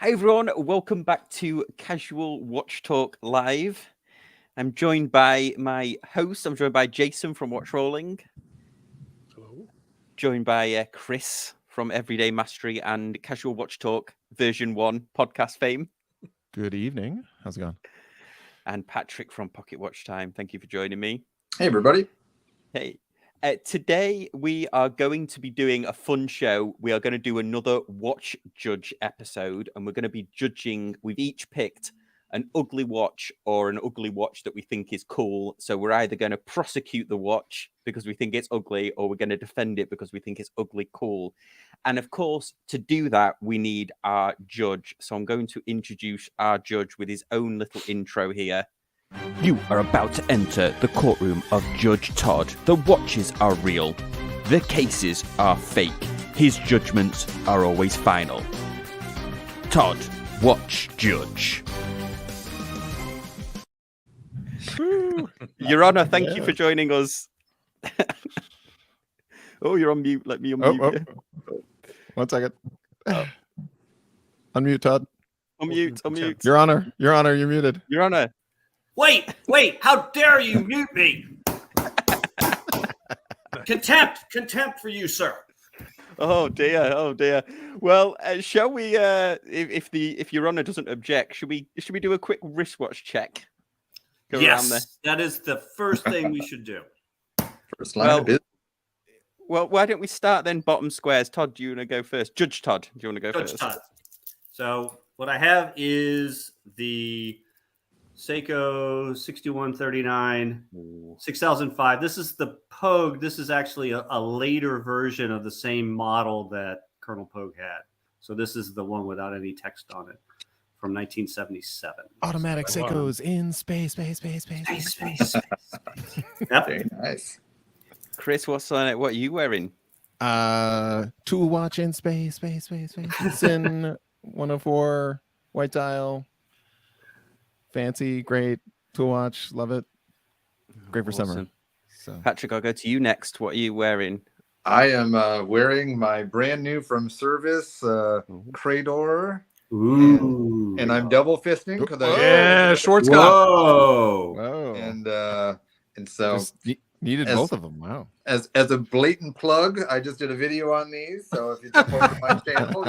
Hi everyone, welcome back to Casual Watch Talk Live. I'm joined by my host. I'm joined by Jason from Watch Rolling. Hello. Joined by Chris from Everyday Mastery and Casual Watch Talk version 1 podcast fame. Good evening. How's it going? And Patrick from Pocket Watch Time. Thank you for joining me. Hey everybody. Hey. Today we are going to be doing a fun show. We are going to do another watch judge episode, and we're going to be judging. We've each picked an ugly watch or an ugly watch that we think is cool. So we're either going to prosecute the watch because we think it's ugly, or we're going to defend it because we think it's ugly cool. And of course, to do that, we need our judge. So I'm going to introduce our judge with his own little intro here. You are about to enter the courtroom of Judge Todd. The watches are real. The cases are fake. His judgments are always final. Todd, watch judge. Your Honor, thank you for joining us. Oh, you're on mute. Let me unmute you. 1 second. Unmute, Todd. Unmute. Your Honor, you're muted. Your Honor. Wait, how dare you mute me? Contempt for you, sir. Oh dear. Well, shall we, if Your Honor doesn't object, should we do a quick wristwatch check? Go around there. Yes, that is the first thing we should do. First line of business. Well, why don't we start then bottom squares? Todd, do you want to go first? Judge Todd, do you want to go first? Todd. So what I have is the Seiko 6139 6005. This is the Pogue. This is actually a later version of the same model that Colonel Pogue had. So this is the one without any text on it from 1977. Automatic Seikos in space. Yep. Very nice. Chris, what's on it? What are you wearing? Tool watch in space. ZEIN 104 white dial. Fancy, great tool watch, love it. Great for summer. So Patrick, I'll go to you next. What are you wearing? I am wearing my brand new from service Crador. Ooh. And I'm double fisting because Short Scott. Whoa. And so just needed both of them. Wow. As a blatant plug, I just did a video on these. So if you jump over to my channel,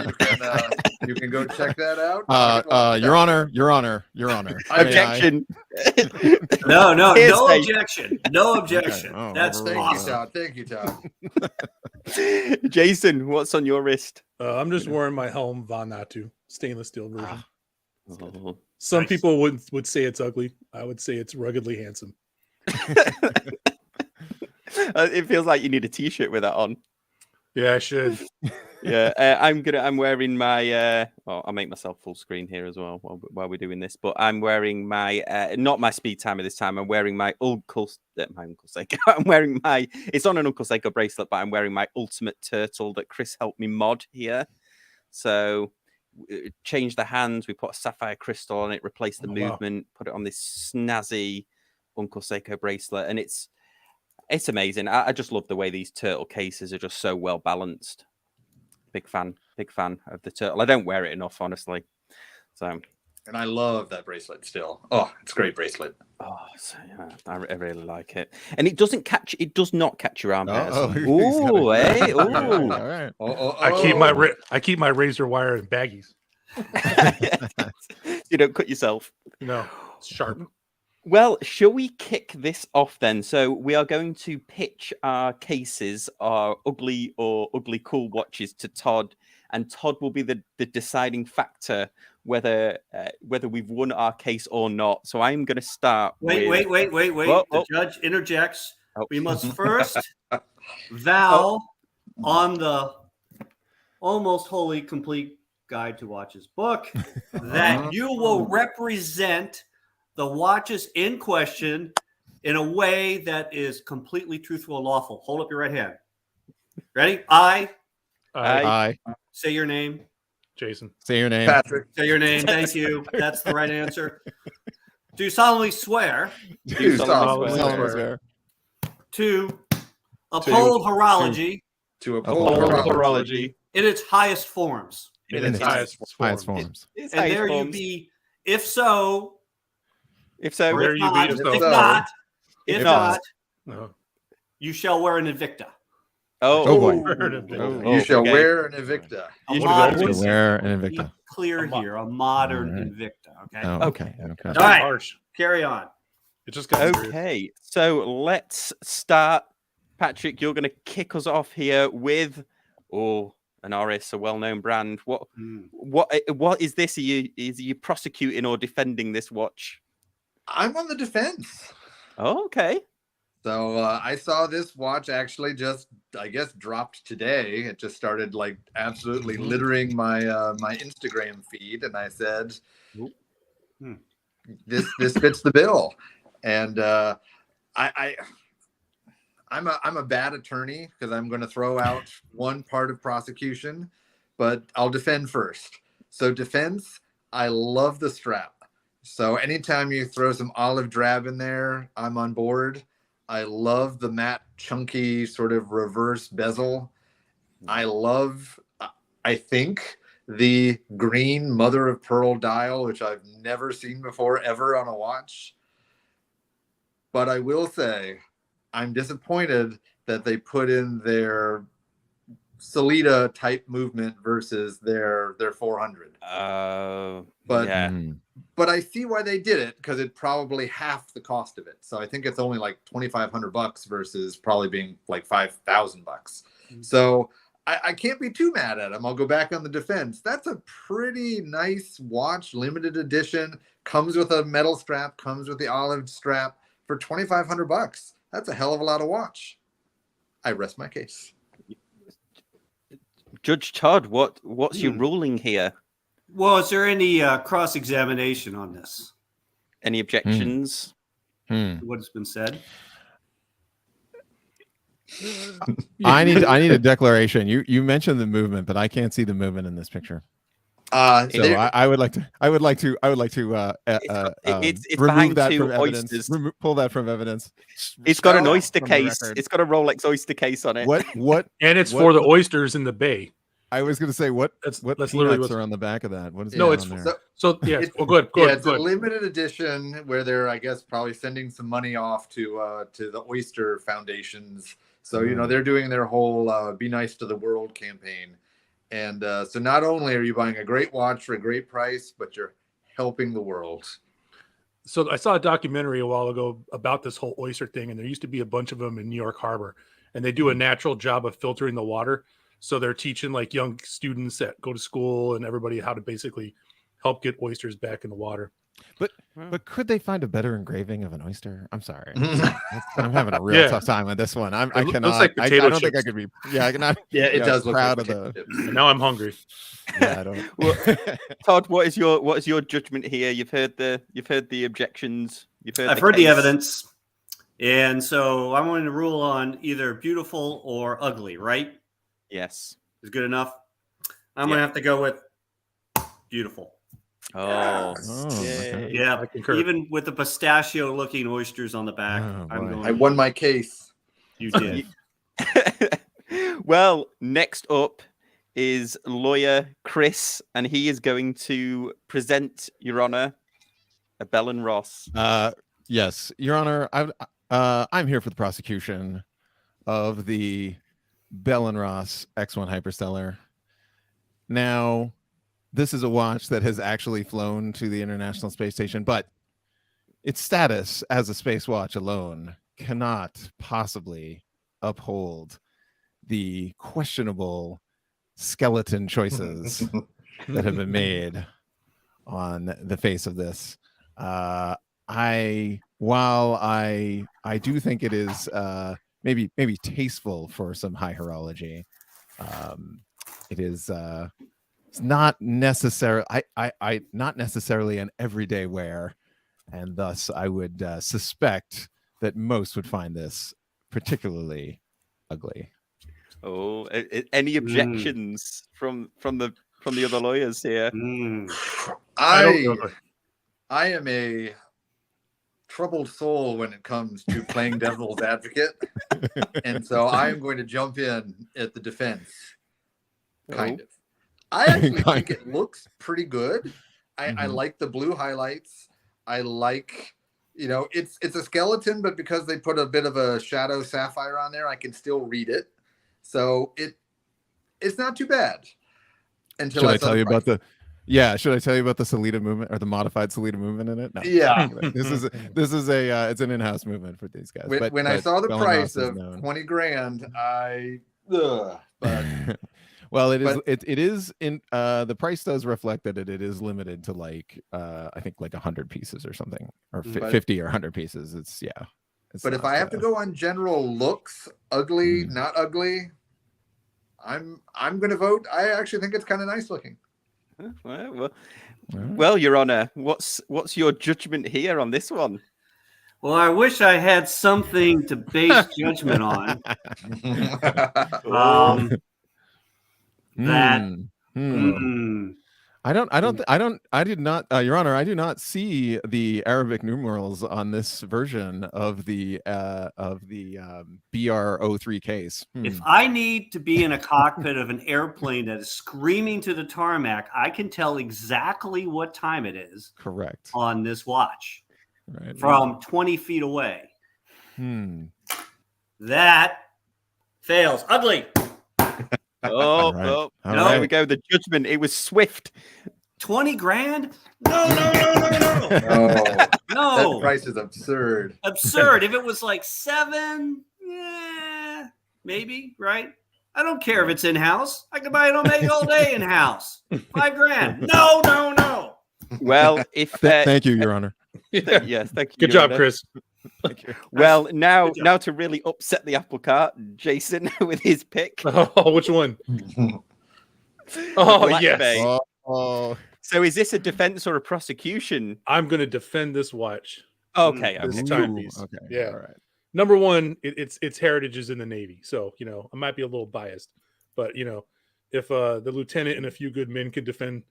you can go check that out. Your Honor. Objection. No Hearsay. objection. No objection. Okay. Oh, That's awesome. Thank you, Todd. Jason, what's on your wrist? I'm just wearing my Helm Von Natu stainless steel version. Oh. Some Nice. people would say it's ugly. I would say it's ruggedly handsome. It feels like you need a t-shirt with that on. Yeah, I should. Yeah, I'm wearing my I'll make myself full screen here as well while we're doing this, but I'm wearing my not my speed timer this time. I'm wearing my Uncle Seiko. I'm wearing my, it's on an Uncle Seiko bracelet, but I'm wearing my ultimate turtle that Chris helped me mod here. So change the hands, we put a sapphire crystal on it, replace the movement, put it on this snazzy Uncle Seiko bracelet, and it's amazing. I just love the way these turtle cases are just so well balanced. Big fan of the turtle. I don't wear it enough, honestly. So, And I love that bracelet still. Oh, it's a great bracelet. oh, so, yeah, I really like it. And it does not catch your arm hairs. Oh. Ooh, eh? Ooh. All right. I keep my razor wire in baggies. You don't cut yourself. No, it's sharp. Well, shall we kick this off then? So we are going to pitch our cases, our ugly or ugly cool watches to Todd, and Todd will be the deciding factor whether we've won our case or not. So I'm going to start. Wait. Whoa. The judge interjects. Oh. We must first vow on the almost wholly complete guide to watches book that you will represent the watches in question in a way that is completely truthful and lawful. Hold up your right hand. Ready? I say your name. Jason. Say your name. Patrick. Say your name. Thank you. That's the right answer. Do solemnly swear Do solemnly Solemnly swear swear. to uphold horology to uphold Uphold horology in its highest forms. In In its its highest highest form. forms. It's And highest there you forms. be. If so, If so, or There if you be, not, if if so. not, If if not. not, No. you shall wear an Invicta. Oh, boy. You shall okay. wear an Invicta. A You should modern go To with- wear Invicta. an Be Invicta. clear A mo- here, a modern All right. Invicta. Okay. Oh, okay. Okay. That's All right. harsh. Carry on. It just got serious. Okay, so let's start. Patrick, you're going to kick us off here with, an Oris, a well-known brand. What is this? Is you prosecuting or defending this watch? I'm on the defense. Oh, okay. So I saw this watch actually just, I guess, dropped today. It just started like absolutely littering my my Instagram feed, and I said, "This fits the bill." And I'm a bad attorney because I'm going to throw out one part of prosecution, but I'll defend first. So defense, I love the strap. So anytime you throw some olive drab in there, I'm on board. I love the matte, chunky sort of reverse bezel. I love, I think, the green mother of pearl dial, which I've never seen before ever on a watch. But I will say, I'm disappointed that they put in their Solita type movement versus their 400. But yeah. but I see why they did it, because it's probably half the cost of it. So I think it's only like $2,500 versus probably being like $5,000. So I can't be too mad at them. I'll go back on the defense. That's a pretty nice watch, limited edition. Comes with a metal strap. Comes with the olive strap for $2,500. That's a hell of a lot of watch. I rest my case. Judge Todd, what's your ruling here? Well, is there any cross-examination on this? Any objections? What has been said? I need a declaration. You mentioned the movement, but I can't see the movement in this picture. So I would like to It's remove behind that two from evidence. oysters. Pull that from evidence. It's got an Oh, oyster from the case. record. It's got a Rolex oyster case on it. What? And it's What- for the oysters in the bay. I was going to say what That's peanuts literally what's are on the back of that. What is No, going it's- on there? so yeah. It's- Well, good. Yeah, it's a Good. limited edition where they're, I guess, probably sending some money off to the oyster foundations. So they're doing their whole "Be Nice to the World" campaign, and so not only are you buying a great watch for a great price, but you're helping the world. So I saw a documentary a while ago about this whole oyster thing, and there used to be a bunch of them in New York Harbor, and they do a natural job of filtering the water. So they're teaching like young students that go to school and everybody how to basically help get oysters back in the water. But could they find a better engraving of an oyster? I'm sorry. I'm having a real tough time with this one. I looks cannot. like I potato don't think I chips. could be. Yeah, I cannot. Yeah, it does look proud like of the. potato chips. And now I'm hungry. Yeah, I don't. Well, Todd, what is your judgment here? You've heard the objections. I've heard the evidence, and so I'm going to rule on either beautiful or ugly. Right? Yes. Is good enough. I'm going to have to go with beautiful. Oh, okay. Yeah, I concur. even with the pistachio-looking oysters on the back, Oh, I'm boy. going. I won my case. You did. Well, next up is lawyer Chris, and he is going to present, Your Honor, a Belross. Yes, Your Honor. I'm here for the prosecution of the Belross X1 Hyperstellar. Now, this is a watch that has actually flown to the International Space Station, but its status as a space watch alone cannot possibly uphold the questionable skeleton choices that have been made on the face of this. While I do think it is maybe tasteful for some high horology, it is it's not necessarily not necessarily an everyday wear, and thus I would suspect that most would find this particularly ugly. Oh, any objections from the other lawyers here? I am a troubled soul when it comes to playing devil's advocate, and so I am going to jump in at the defense. Kind of. I actually think it looks pretty good. I Mhm. like the blue highlights. I like, it's a skeleton, but because they put a bit of a shadow sapphire on there, I can still read it. So it's not too bad. Until Should I I saw tell the you about price. should I tell you about the Salida movement or the modified Salida movement in it? No. Yeah. This is it's an in-house movement for these guys. When I saw the Belross price is of known. 20 grand, but Well, it is. but- It is in. The price does reflect that it is limited to like I think like 100 pieces or something, or But- 50 or 100 pieces. It's but if I have to go on general looks, ugly, Mhm. not ugly, I'm gonna vote. I actually think it's kind of nice looking. Well, Your Honor, what's your judgment here on this one? Well, I wish I had something to base judgment on. That I did not, Your Honor. I do not see the Arabic numerals on this version of the BR03 case. if I need to be in a cockpit of an airplane that is screaming to the tarmac, I can tell exactly what time it is Correct. on this watch Right. from 20 feet away. That fails. Ugly. Oh, right. oh, All no, right. there we go. The judgment. It was swift. 20 grand? No. That No. price is absurd. Absurd. If it was like 7, yeah, maybe, right? I don't care if it's in-house. I could buy an Omega all day in-house. 5 grand. No. Well, if Thank you, Your Honor. yes, thank you. Good Your job, Honor. Chris. Well, now Good job. now to really upset the apple cart, Jason with his pick. Oh, which one? Oh, Black yes. Bay. Oh, So is this a defense or a prosecution? I'm going to defend this watch. Okay, This okay. timepiece. Okay. Yeah. All right. Number one, its heritage is in the Navy. So, I might be a little biased. But, if the lieutenant and a few good men could defend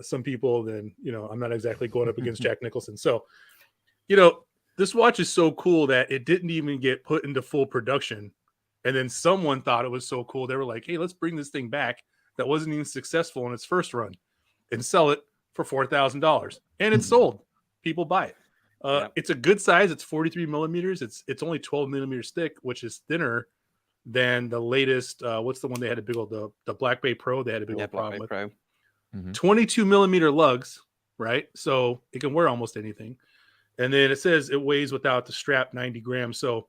some people, then, I'm not exactly going up against Jack Nicholson. So, this watch is so cool that it didn't even get put into full production. And then someone thought it was so cool. They were like, hey, let's bring this thing back that wasn't even successful in its first run and sell it for $4,000. And it's sold. People buy it. Yep. It's a good size. It's 43 millimeters. It's only 12 millimeters thick, which is thinner than the latest. What's the one they had a big old, the Black Bay Pro? They had a big old problem with. Pro. 22 millimeter lugs, right? So it can wear almost anything. And then it says it weighs without the strap 90 grams. So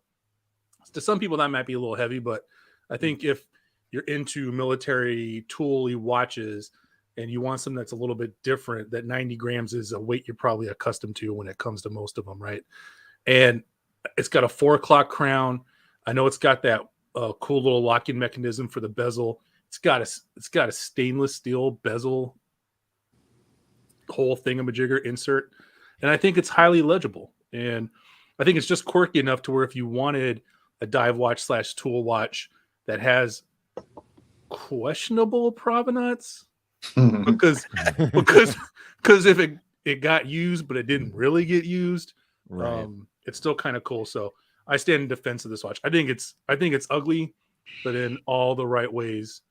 to some people that might be a little heavy, but I think if you're into military tool-y watches and you want something that's a little bit different, that 90 grams is a weight you're probably accustomed to when it comes to most of them, right? And it's got a 4 o'clock crown. I know it's got that cool little locking mechanism for the bezel. It's got a stainless steel bezel whole thingamajigger insert. And I think it's highly legible. And I think it's just quirky enough to where if you wanted a dive watch / tool watch that has questionable provenance, because if it got used, but it didn't really get used, Right. it's still kind of cool. So I stand in defense of this watch. I think it's ugly, but in all the right ways.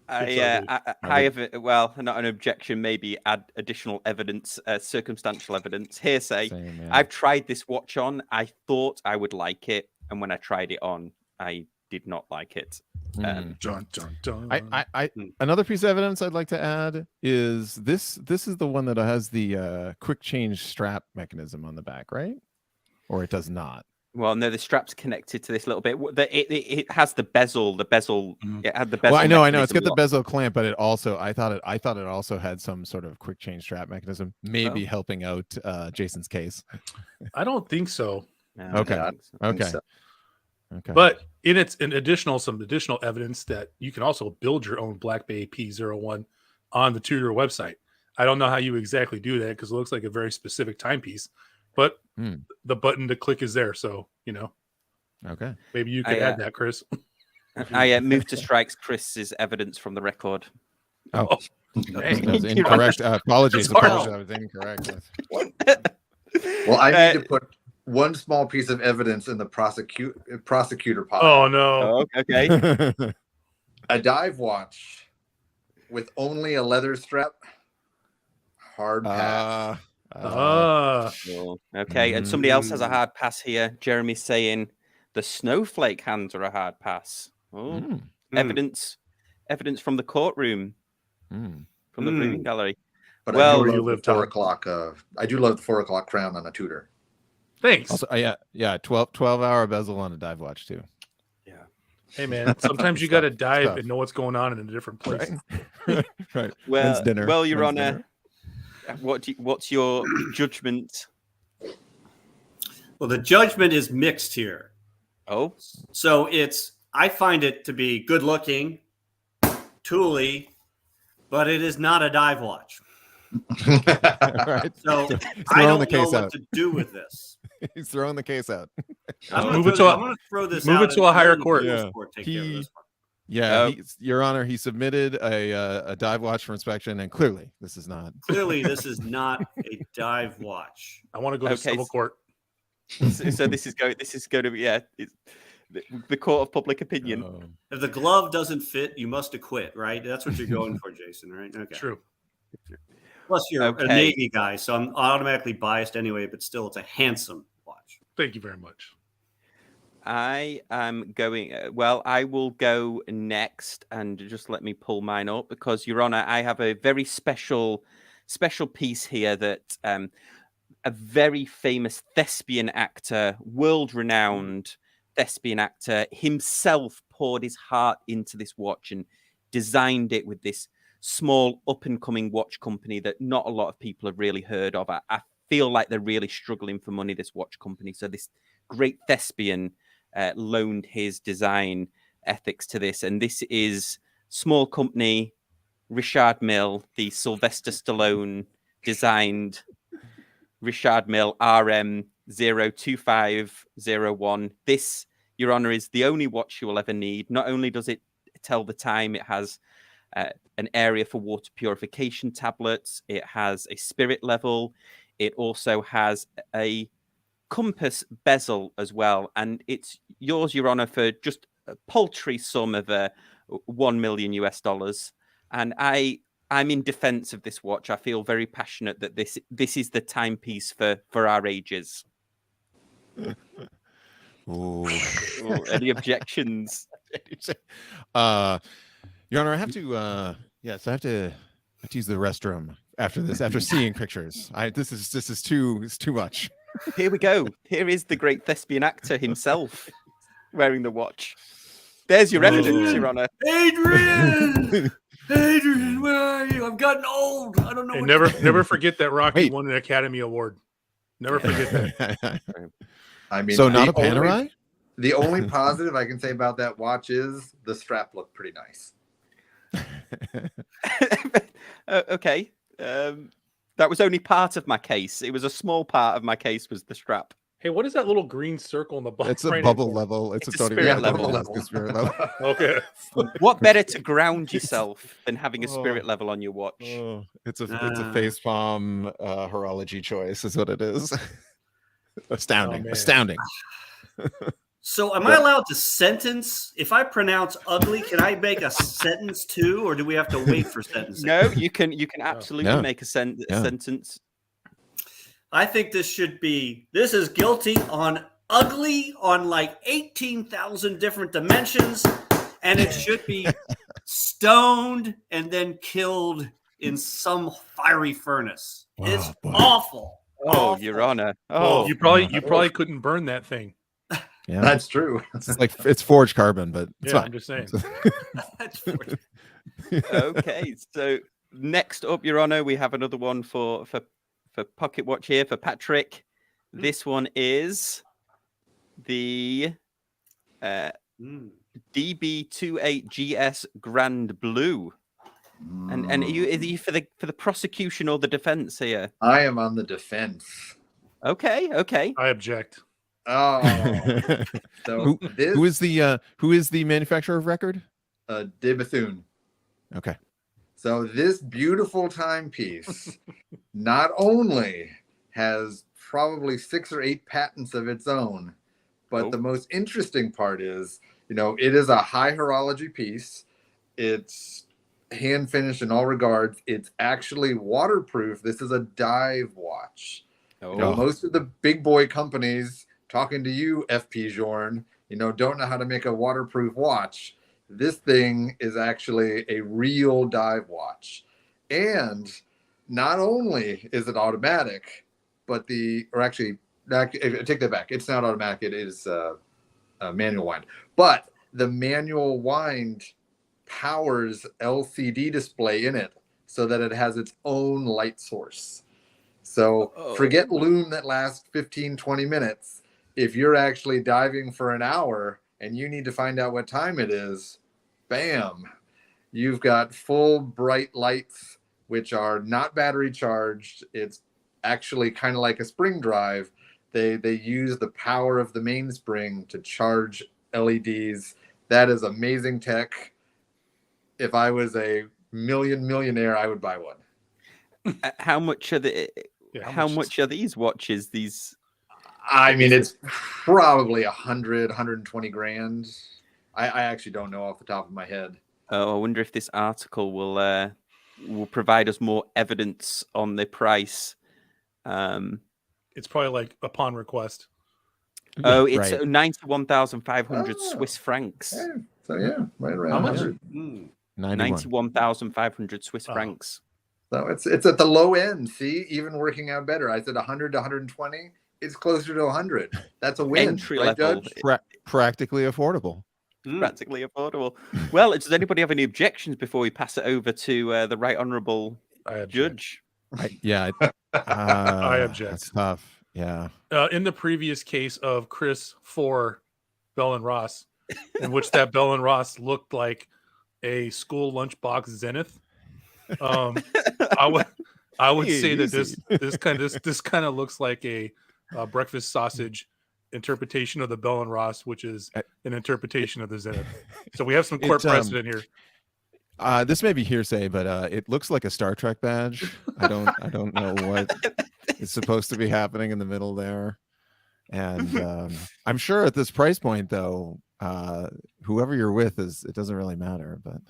I have not an objection, maybe add additional evidence, circumstantial evidence, hearsay. Same, yeah. I've tried this watch on. I thought I would like it, and when I tried it on, I did not like it. Dun, dun, dun. I another piece of evidence I'd like to add is this is the one that has the quick change strap mechanism on the back, right? Or it does not. Well, no, the strap's connected to this little bit. It has the bezel. It had the bezel. Well, I know. It's mechanism got the lock. bezel clamp, but it also I thought it also had some sort of quick change strap mechanism, maybe Oh. helping out Jason's case. I don't think so. No, Okay. I don't think so. Okay. But some additional evidence that you can also build your own Black Bay P01 on the Tudor website. I don't know how you exactly do that because it looks like a very specific timepiece, but the button to click is there. So, Okay. maybe you could add that, Chris. I moved to strikes Chris's evidence from the record. Oh, Dang. that was incorrect. Apologies. Sorry. I was incorrect. Well, I need to put one small piece of evidence in the prosecutor pile. Oh, no. Oh, okay. A dive watch with only a leather strap, hard pass. Well, okay, and somebody else has a hard pass here. Jeremy's saying the snowflake hands are a hard pass. Oh, evidence from the courtroom, from the Breathing Gallery. But Well, I do love the 4 o'clock. I do love the 4 o'clock crown on a Tudor. Thanks. Also, yeah, 12-hour bezel on a dive watch too. Yeah. Hey man, sometimes you got to dive Stuff. and know what's going on in a different place. Right. Well, When's dinner? well, Your When's Honor, what's your judgment? Well, the judgment is mixed here. Oh, So I find it to be good looking, tooly, but it is not a dive watch. Right. So He's I throwing don't the know case what out. to do with this. He's throwing the case out. I'm Move it going to to throw this move out it to and a higher let the court. appeals Yeah. court take care of this one. Yeah, Your Honor, he submitted a dive watch for inspection, and clearly this is not. Clearly, this is not a dive watch. I want to go to Okay, civil court. so this is going to be it's the court of public opinion. If the glove doesn't fit, you must acquit, right? That's what you're going for, Jason, right? Okay. True. Plus, you're Okay. a Navy guy, so I'm automatically biased anyway, but still, it's a handsome watch. Thank you very much. I am going. Well, I will go next, and just let me pull mine up because, Your Honor, I have a very special piece here that a very famous thespian actor, world-renowned thespian actor himself, poured his heart into this watch and designed it with this small up-and-coming watch company that not a lot of people have really heard of. I feel like they're really struggling for money, this watch company. So this great thespian loaned his design ethics to this, and this is small company Richard Mille, the Sylvester Stallone designed Richard Mille RM 02501. This, Your Honor, is the only watch you will ever need. Not only does it tell the time, it has an area for water purification tablets, it has a spirit level, it also has a compass bezel as well, and it's yours, Your Honor, for just a paltry sum of $1 million US. And I'm in defense of this watch. I feel very passionate that this is the timepiece for our ages. Ooh. Any objections? Your Honor, I have to yes, I have to use the restroom after this, after seeing pictures. This is too much. Here we go. Here is the great thespian actor himself wearing the watch. There's your evidence, Your Honor. Adrian! Adrian, where are you? I've gotten old. I don't know. And what never forget that Rocky Wait. won an Academy Award. Never forget that. I mean, So not a the only- Panerai? The only positive I can say about that watch is the strap looked pretty nice. Okay. That was only part of my case. It was a small part of my case was the strap. Hey, what is that little green circle in the bottom? It's a bubble level. It's It's a a totally spirit level. level. It's a spirit level. Okay. What better to ground yourself than having a spirit level on your watch? Oh, it's a face palm horology choice, is what it is. Astounding. man. Astounding. So am I allowed to sentence? If I pronounce ugly, can I make a sentence too, or do we have to wait for sentencing? No, you can absolutely Yeah. make a Yeah. sentence. I think this is guilty on ugly on like 18,000 different dimensions, and it should be stoned and then killed in some fiery furnace. Wow, It's boy. awful. Oh, Awful. Your Honor. Oh, Oh, you probably couldn't burn that thing. Yeah. That's true. It's like it's forged carbon, but it's Yeah, fine. I'm just saying. That's fortunate. okay. So next up, Your Honor, we have another one for Pocket Watch here for Patrick. This one is the DB28GS Grand Blue. And are you for the prosecution or the defense here? I am on the defense. Okay. I object. Oh, so this who is the manufacturer of record? Dipathan. Okay. So this beautiful timepiece not only has probably 6 or 8 patents of its own, but the most interesting part is, it is a high horology piece. It's hand finished in all regards. It's actually waterproof. This is a dive watch. Oh. You know, most of the big boy companies, talking to you, FP Jorn, you know, don't know how to make a waterproof watch. This thing is actually a real dive watch. And not only is it automatic, but I take that back. It's not automatic. It is a manual wind. But the manual wind powers LCD display in it so that it has its own light source. So forget loom that lasts 15, 20 minutes. If you're actually diving for an hour and you need to find out what time it is, bam, you've got full bright lights, which are not battery charged. It's actually kind of like a spring drive. They use the power of the mainspring to charge LEDs. That is amazing tech. If I was a millionaire, I would buy one. How much are how much are these watches? These, I mean, it's probably 100, 120 grand. I actually don't know off the top of my head. Oh, I wonder if this article will provide us more evidence on the price. It's probably like upon request. Oh, it's right. 91,500 Swiss francs. Yeah. So yeah, right around 100. 91,500 Swiss francs. So it's at the low end. See, even working out better. I said 100 to 120. It's closer to 100. That's a win. Entry right, level. Judge? Practically affordable. Practically affordable. Well, does anybody have any objections before we pass it over to the Right Honourable Judge? I object. That's tough. Yeah. In the previous case of Chris for Bell and Ross, in which that Bell and Ross looked like a school lunchbox Zenith, I would say that this kind of looks like a breakfast sausage interpretation of the Bell and Ross, which is an interpretation of the Zenith. So we have some court precedent here. This may be hearsay, but it looks like a Star Trek badge. I don't know what is supposed to be happening in the middle there. And I'm sure at this price point, though, whoever you're with it doesn't really matter. But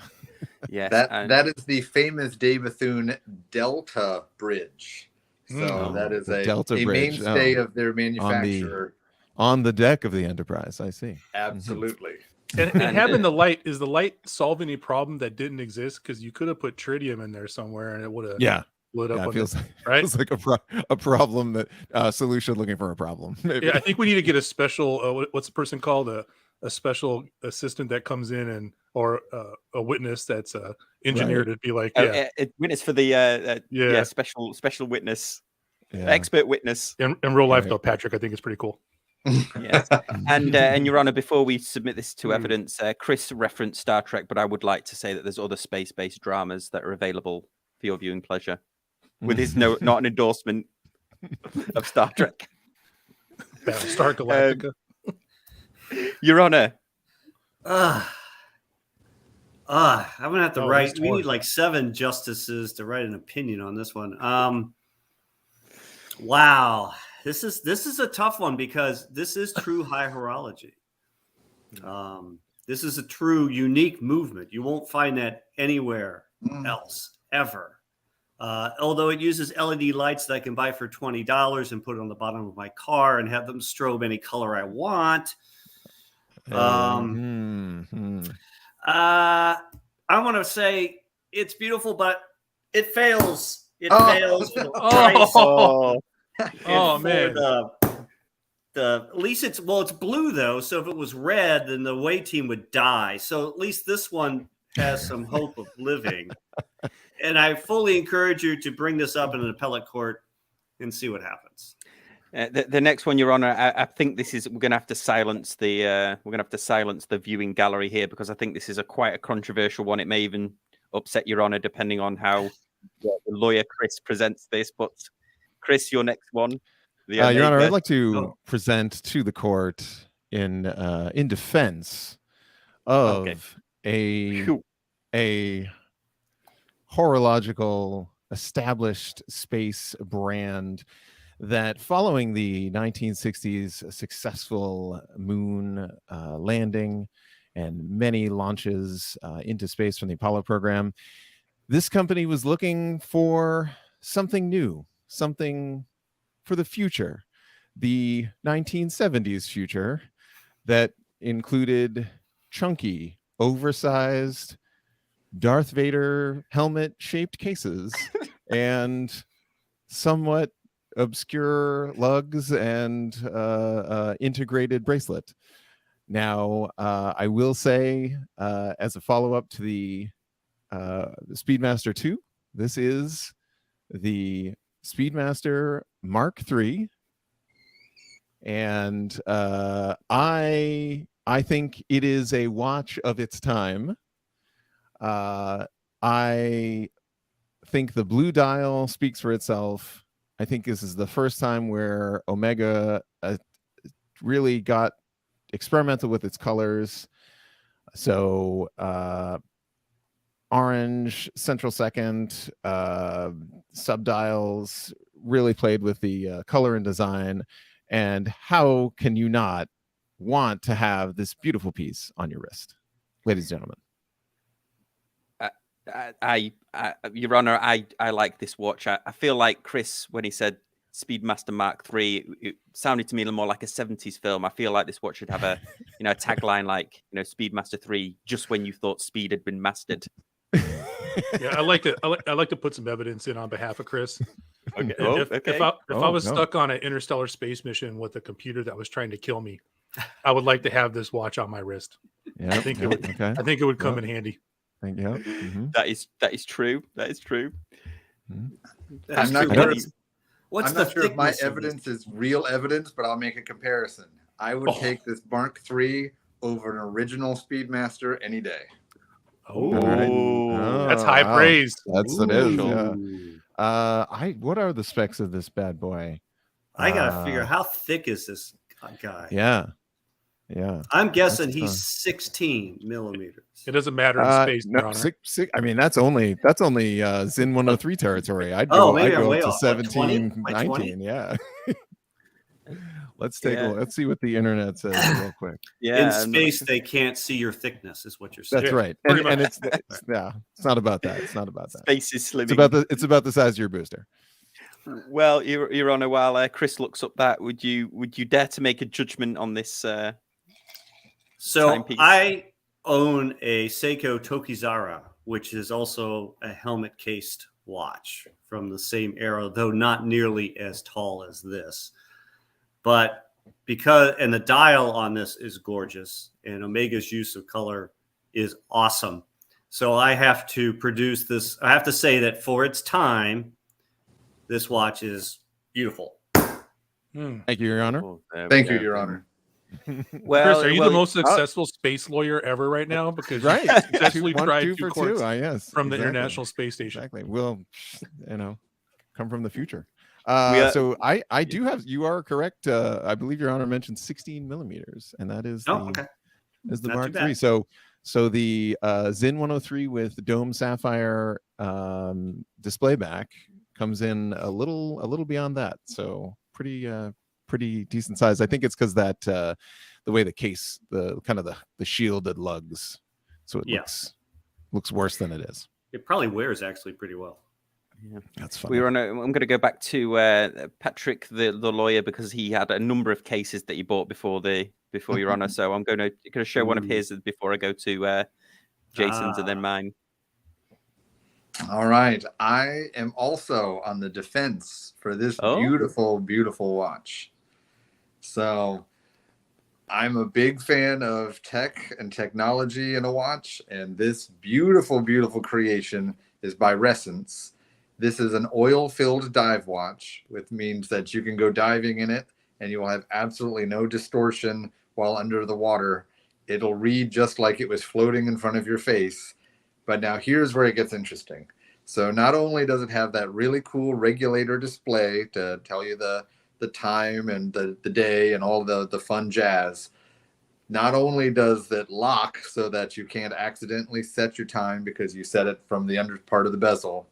yeah, that is the famous Dipathan Delta Bridge. So that is a mainstay of their manufacturer. On the deck of the Enterprise, I see. Absolutely. And having the light, is the light solve any problem that didn't exist? Because you could have put tritium in there somewhere and it would have lit up. It feels like a problem that solution looking for a problem. Maybe. Yeah, I think we need to get a special what's the person called, a special assistant that comes in or a witness that's engineered to be like a witness for the special witness, expert witness. In real life though, Patrick, I think it's pretty cool. Yes. And Your Honor, before we submit this to evidence, Chris referenced Star Trek, but I would like to say that there's other space-based dramas that are available for your viewing pleasure. With his not an endorsement of Star Trek. Battlestar Galactica. Your Honor. I'm gonna have to write. We need like 7 justices to write an opinion on this one. Wow. This is a tough one because this is true high horology. This is a true unique movement. You won't find that anywhere else ever. Although it uses LED lights that I can buy for $20 and put it on the bottom of my car and have them strobe any color I want. I want to say it's beautiful, but it fails. It fails. For the price. Man. At least it's blue though. So if it was red, then the away team would die. So at least this one has some hope of living. And I fully encourage you to bring this up in an appellate court and see what happens. The next one, Your Honor, I think this is we're going to have to silence the viewing gallery here because I think this is quite a controversial one. It may even upset Your Honor depending on how the lawyer Chris presents this. But Chris, your next one. Your Honor, I'd like to present to the court in defense of a horological established space brand that, following the 1960s successful moon landing and many launches into space from the Apollo program, this company was looking for something new, something for the future, the 1970s future that included chunky, oversized Darth Vader helmet shaped cases and somewhat obscure lugs and integrated bracelet. Now, I will say, as a follow-up to the Speedmaster 2, this is the Speedmaster Mark III, and I think it is a watch of its time. I think the blue dial speaks for itself. I think this is the first time where Omega really got experimental with its colors. So orange, central second, subdials, really played with the color and design. And how can you not want to have this beautiful piece on your wrist, ladies and gentlemen? Your Honor, I like this watch. I feel like Chris, when he said Speedmaster Mark III, it sounded to me a little more like a 70s film. I feel like this watch should have a a tagline like Speedmaster 3, just when you thought speed had been mastered. Yeah, I like to put some evidence in on behalf of Chris. Okay. If I was stuck on an interstellar space mission with a computer that was trying to kill me, I would like to have this watch on my wrist. Yeah, I think it would come in handy. Thank you. Mm-hmm. That is true. That is true. Mm-hmm. I'm not true. sure. What's I'm the not sure if my thickness of evidence is real evidence, but I'll make a comparison. I would take this Mark III over an original Speedmaster any day. Oh, All right. that's high wow. praise. That's it is. Yeah. Ooh. What are the specs of this bad boy? I gotta figure how thick is this guy. Yeah. I'm guessing That's, he's 16 millimeters. It doesn't matter in space, Your no, Honor. six, I mean, that's only ZEIN 103 territory. I'd Oh, go, maybe I'd I'm go way up to off. 17, Like 20? 19. Yeah. Let's take Yeah. a look. Let's see what the internet says real quick. Yeah. In space, they can't see your thickness, is what you're saying. That's right. And it's not about that. It's not about that. Space is slimming. It's about the size of your booster. Well, Your Honor, while Chris looks up that, would you dare to make a judgment on this? So timepiece? I own a Seiko Tokizara, which is also a helmet cased watch from the same era, though not nearly as tall as this. But and the dial on this is gorgeous, and Omega's use of color is awesome. So I have to produce this. I have to say that for its time, this watch is beautiful. Thank you, Your Honor. Oh, there we Thank you, go. Your Honor. Well, Chris, are you the most successful space lawyer ever right now? Because Right. you successfully One, tried two two for courts two. Yes. from the exactly. International Space Station. Exactly. We'll, come from the future. are- So I do have. You are correct. I believe Your Honor mentioned 16 millimeters, and that is Okay. is the Not too Mark bad. III. So the ZEIN 103 with dome sapphire display back comes in a little beyond that. So pretty decent size. I think it's because that the way the case, the kind of the shielded lugs, so it looks worse than it is. It probably wears actually pretty well. Yeah. That's funny. I'm going to go back to Patrick, the lawyer, because he had a number of cases that he bought before Your Honor. So I'm going to show one of his before I go to Jason's and then mine. All right. I am also on the defense for this beautiful, beautiful watch. So I'm a big fan of tech and technology in a watch, and this beautiful, beautiful creation is by Resin. This is an oil-filled dive watch, which means that you can go diving in it and you will have absolutely no distortion while under the water. It'll read just like it was floating in front of your face. But now here's where it gets interesting. So not only does it have that really cool regulator display to tell you the time and the day and all the fun jazz, not only does it lock so that you can't accidentally set your time because you set it from the under part of the bezel.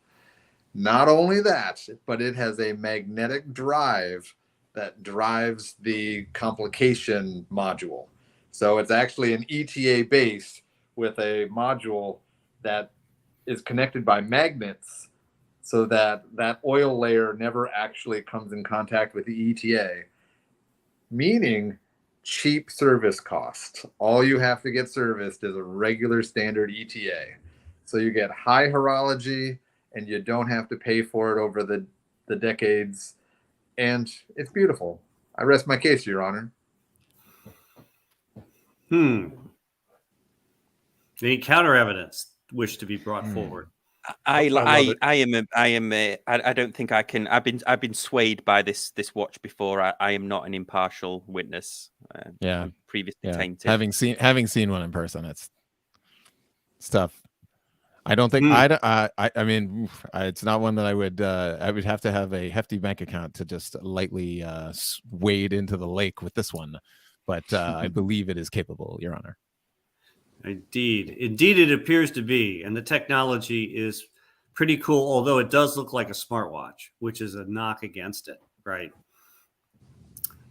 Not only that, but it has a magnetic drive that drives the complication module. So it's actually an ETA base with a module that is connected by magnets so that that oil layer never actually comes in contact with the ETA, meaning cheap service cost. All you have to get serviced is a regular standard ETA. So you get high horology and you don't have to pay for it over the decades. And it's beautiful. I rest my case, Your Honor. The counter evidence wish to be brought forward. I don't think I can. I've been swayed by this watch before. I am not an impartial witness. I'm previously tainted. Having seen one in person, it's tough. I don't think I mean, it's not one that I would have to have a hefty bank account to just lightly wade into the lake with this one, but I believe it is capable, Your Honor. Indeed it appears to be, and the technology is pretty cool, although it does look like a smartwatch, which is a knock against it, right?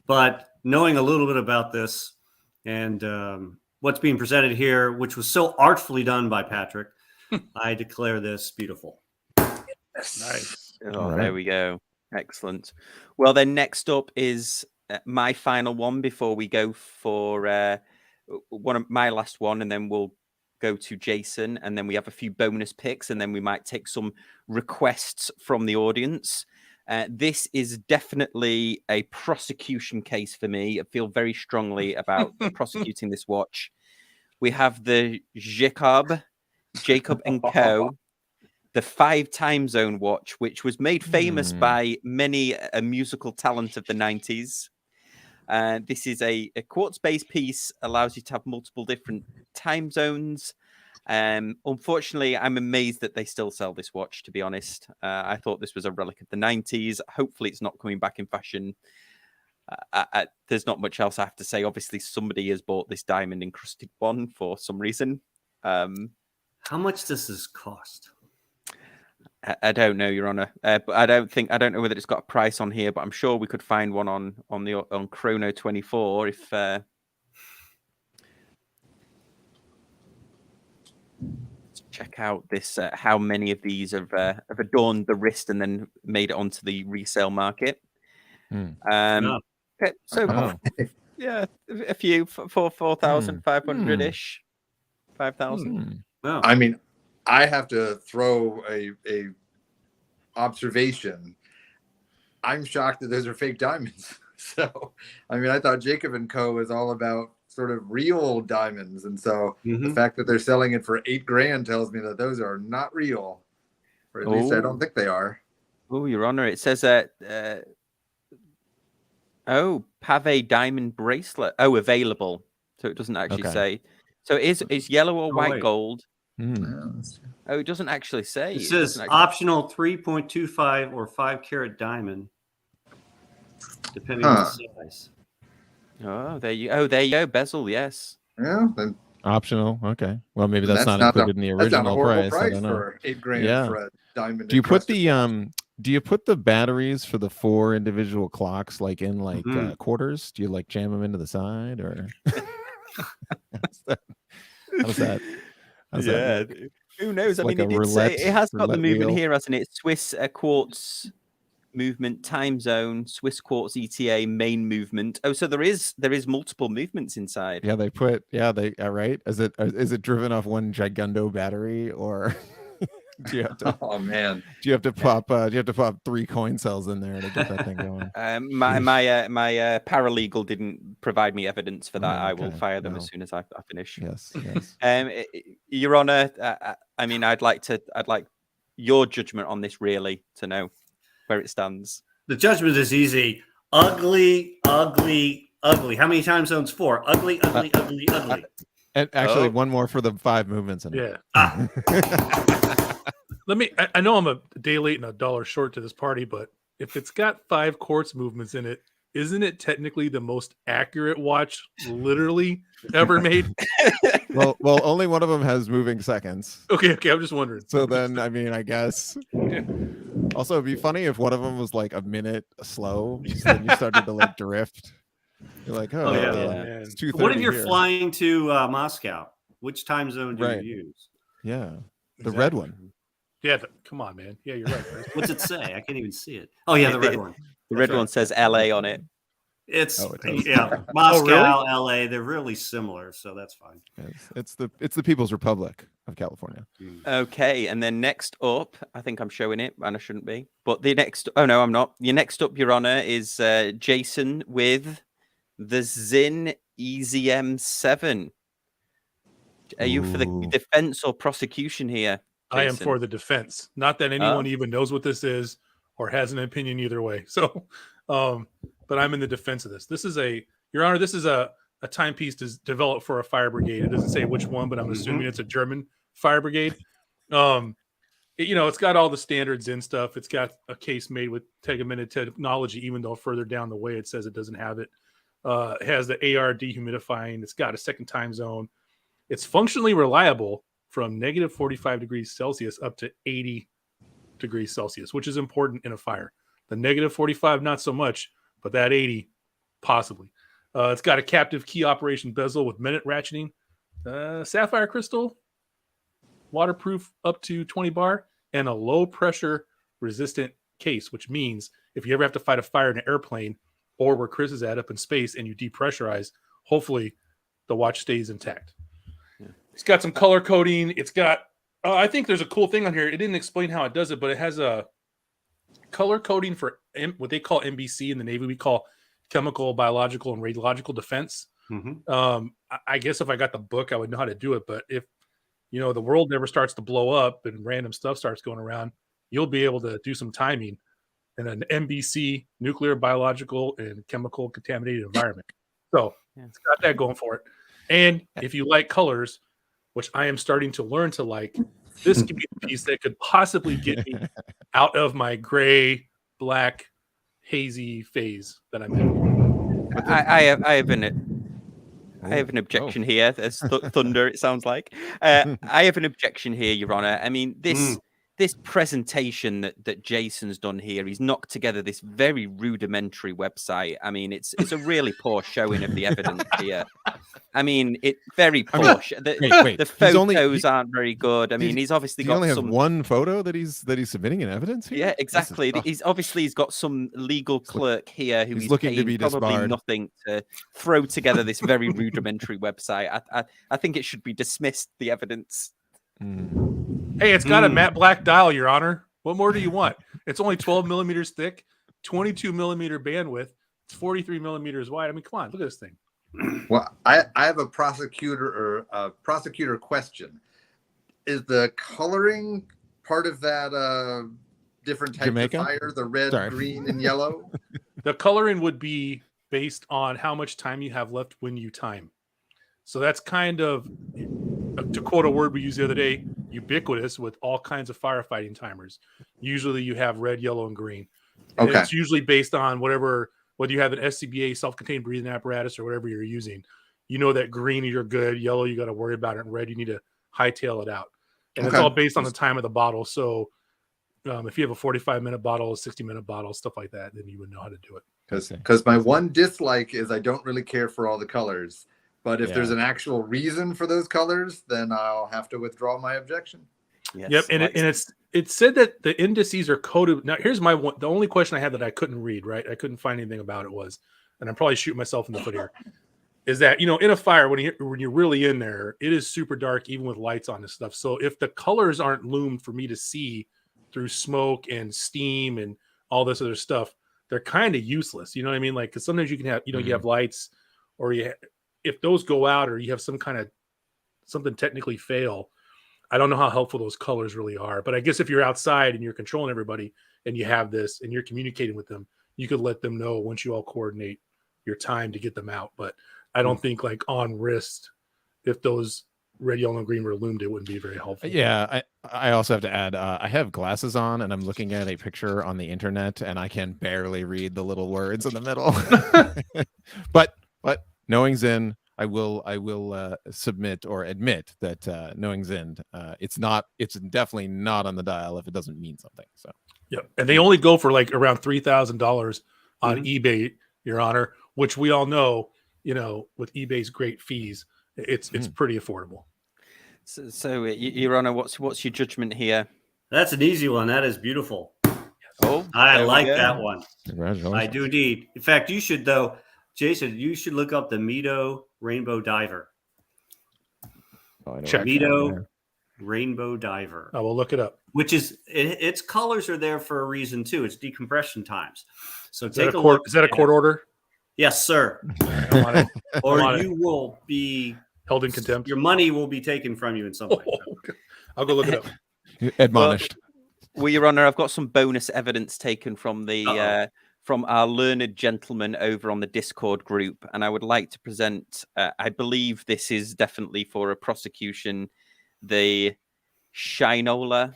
But knowing a little bit about this and what's being presented here, which was so artfully done by Patrick, I declare this beautiful. Nice. Oh, there we go. Excellent. Well, then next up is my final one before we go for one of my last one, and then we'll go to Jason, and then we have a few bonus picks, and then we might take some requests from the audience. This is definitely a prosecution case for me. I feel very strongly about prosecuting this watch. We have the Jacob and Co., the 5 time zone watch, which was made famous by many a musical talent of the 90s. This is a quartz-based piece, allows you to have multiple different time zones. Unfortunately, I'm amazed that they still sell this watch, to be honest. I thought this was a relic of the 90s. Hopefully it's not coming back in fashion. There's not much else I have to say. Obviously, somebody has bought this diamond-encrusted one for some reason. How much does this cost? I don't know, Your Honor. But I don't know whether it's got a price on here, but I'm sure we could find one on Chrono 24 if. Let's check out this. How many of these have adorned the wrist and then made it onto the resale market? Okay, so yeah, a few, 4,500 ish, 5,000. Oh. I mean, I have to throw a observation. I'm shocked that those are fake diamonds. So, I mean, I thought Jacob and Co. was all about sort of real diamonds, and so the fact that they're selling it for $8,000 tells me that those are not real, or at least I don't think they are. Oh, Your Honor, it says Pave diamond bracelet. Oh, available. So it doesn't actually say. So is yellow or white gold? Oh, it doesn't actually say. It says optional 3.25 or 5 carat diamond, depending on the size. Oh, there you go. Bezel, yes. Yeah. Then optional. Okay. Well, maybe that's not included in the original price. I don't know. For $8,000 for a diamond. Do you put the batteries for the 4 individual clocks like in quarters? Do you like jam them into the side, or how's that? Who knows? I like mean, it has got the movement here, hasn't it? Swiss quartz movement, time zone, Swiss quartz ETA main movement. Oh, so there is multiple movements inside. Yeah, they right. Is it driven off one Gigundo battery, or do you have to? Oh man, do you have to pop 3 coin cells in there to get that thing going? My paralegal didn't provide me evidence for that. I will fire them as soon as I finish. Yes. Your Honor, I mean, I'd like your judgment on this, really, to know where it stands. The judgment is easy. Ugly. How many time zones? 4. Ugly. And actually, one more for the 5 movements. Yeah. I know I'm a day late and $1 short to this party, but if it's got 5 quartz movements in it, isn't it technically the most accurate watch literally ever made? Well, only one of them has moving seconds. Okay, I'm just wondering. So then, I mean, I guess. Also, it'd be funny if one of them was like a minute slow, so then you started to like drift. You're like, it's 2:30 What if you're here. flying to Moscow? Which time zone do you use? Yeah, the red one. Yeah, come on, man. Yeah, you're right. Chris. What's it say? I can't even see it. Oh yeah, the red one. The That's red right. one says LA on it. It's Oh, it does. yeah, Moscow, really? LA. They're really similar, so that's fine. It's the People's Republic of California. Okay, and then next up, I think I'm showing it, and I shouldn't be. But the next, oh no, I'm not. Your next up, Your Honor, is Jason with the ZEIN EZM7. Are you for the Ooh. defense or prosecution here? I am Jason? for the defense. Not that anyone even knows what this is or has an opinion either way. So, but I'm in the defense of this. This is Your Honor, this is a timepiece developed for a fire brigade. It doesn't say which one, but I'm assuming it's a German fire brigade. It's got all the standards in stuff. It's got a case made with Tegaminted technology, even though further down the way it says it doesn't have it. It has the AR dehumidifying. It's got a second time zone. It's functionally reliable from negative 45 degrees Celsius up to 80 degrees Celsius, which is important in a fire. The negative 45, not so much, but that 80, possibly. It's got a captive key operation bezel with minute ratcheting, sapphire crystal, waterproof up to 20 bar, and a low pressure resistant case, which means if you ever have to fight a fire in an airplane or where Chris is at up in space and you depressurize, hopefully the watch stays intact. It's got some color coding. It's got, I think there's a cool thing on here. It didn't explain how it does it, but it has a color coding for what they call MBC in the Navy. We call chemical, biological, and radiological defense. I guess if I got the book, I would know how to do it. But if, the world never starts to blow up and random stuff starts going around, you'll be able to do some timing in an MBC, nuclear, biological, and chemical contaminated environment. So it's got that going for it. And if you like colors, which I am starting to learn to like, this could be the piece that could possibly get me out of my gray, black, hazy phase that I'm in. I have an objection here. There's thunder, it sounds like. I have an objection here, Your Honor. I mean, this presentation that Jason's done here, he's knocked together this very rudimentary website. I mean, it's a really poor showing of the evidence here. I mean, very poor. The photos aren't very good. I mean, he's obviously got only some one photo that he's submitting in evidence here? Yeah, exactly. He's got some legal clerk here who he's looking to be probably disbarred. Nothing to throw together this very rudimentary website. I think it should be dismissed, the evidence. Hey, it's got a matte black dial, Your Honor. What more do you want? It's only 12 millimeters thick, 22 millimeter bandwidth. It's 43 millimeters wide. I mean, come on, look at this thing. Well, I have a prosecutor question. Is the coloring part of that different type of fire, the red, green, and yellow? The coloring would be based on how much time you have left when you time. So that's kind of, to quote a word we used the other day, ubiquitous with all kinds of firefighting timers. Usually you have red, yellow, and green. And it's usually based on whether you have an SCBA, self-contained breathing apparatus, or whatever you're using. That green, you're good. Yellow, you got to worry about it. And red, you need to hightail it out. And it's all based on the time of the bottle. So if you have a 45-minute bottle, a 60-minute bottle, stuff like that, then you would know how to do it. Because my one dislike is I don't really care for all the colors. But if there's an actual reason for those colors, then I'll have to withdraw my objection. Yes, yep, and it said that the indices are coded. Now, here's the only question I had that I couldn't read, right? I couldn't find anything about it was, and I'm probably shooting myself in the foot here, is that, in a fire, when you're really in there, it is super dark, even with lights on and stuff. So if the colors aren't loomed for me to see through smoke and steam and all this other stuff, they're kind of useless. You know what I mean? Like, because sometimes you can have, you have lights, or if those go out, or you have something technically fail, I don't know how helpful those colors really are. But I guess if you're outside and you're controlling everybody and you have this and you're communicating with them, you could let them know once you all coordinate your time to get them out. But I don't think like on wrist, if those red, yellow, and green were loomed, it wouldn't be very helpful. Yeah, I also have to add, I have glasses on and I'm looking at a picture on the internet and I can barely read the little words in the middle. But knowing ZEIN, I will submit or admit that knowing ZEIN, it's definitely not on the dial if it doesn't mean something. So yep, and they only go for like around $3,000 on eBay, Your Honor, which we all know, with eBay's great fees, it's pretty affordable. So Your Honor, what's your judgment here? That's an easy one. That is beautiful. Oh, I there we like go. that one. Congratulations. I do indeed. In fact, you should, though, Jason, you should look up the Mito Rainbow Diver. Oh, I know Check. what you're Mito saying Rainbow Diver. I will look it up. Which is, its colors are there for a reason, too. It's decompression times. So Is take that a a court? look. Is that a court order? Yes, sir. I want it. Or on it. you will be Held in contempt. Your money will be taken from you in some way. I'll go look it up. there. Admonished. Well, Your Honor, I've got some bonus evidence taken from the from our learned gentleman over on the Discord group, and I would like to present. I believe this is definitely for a prosecution. The Shinola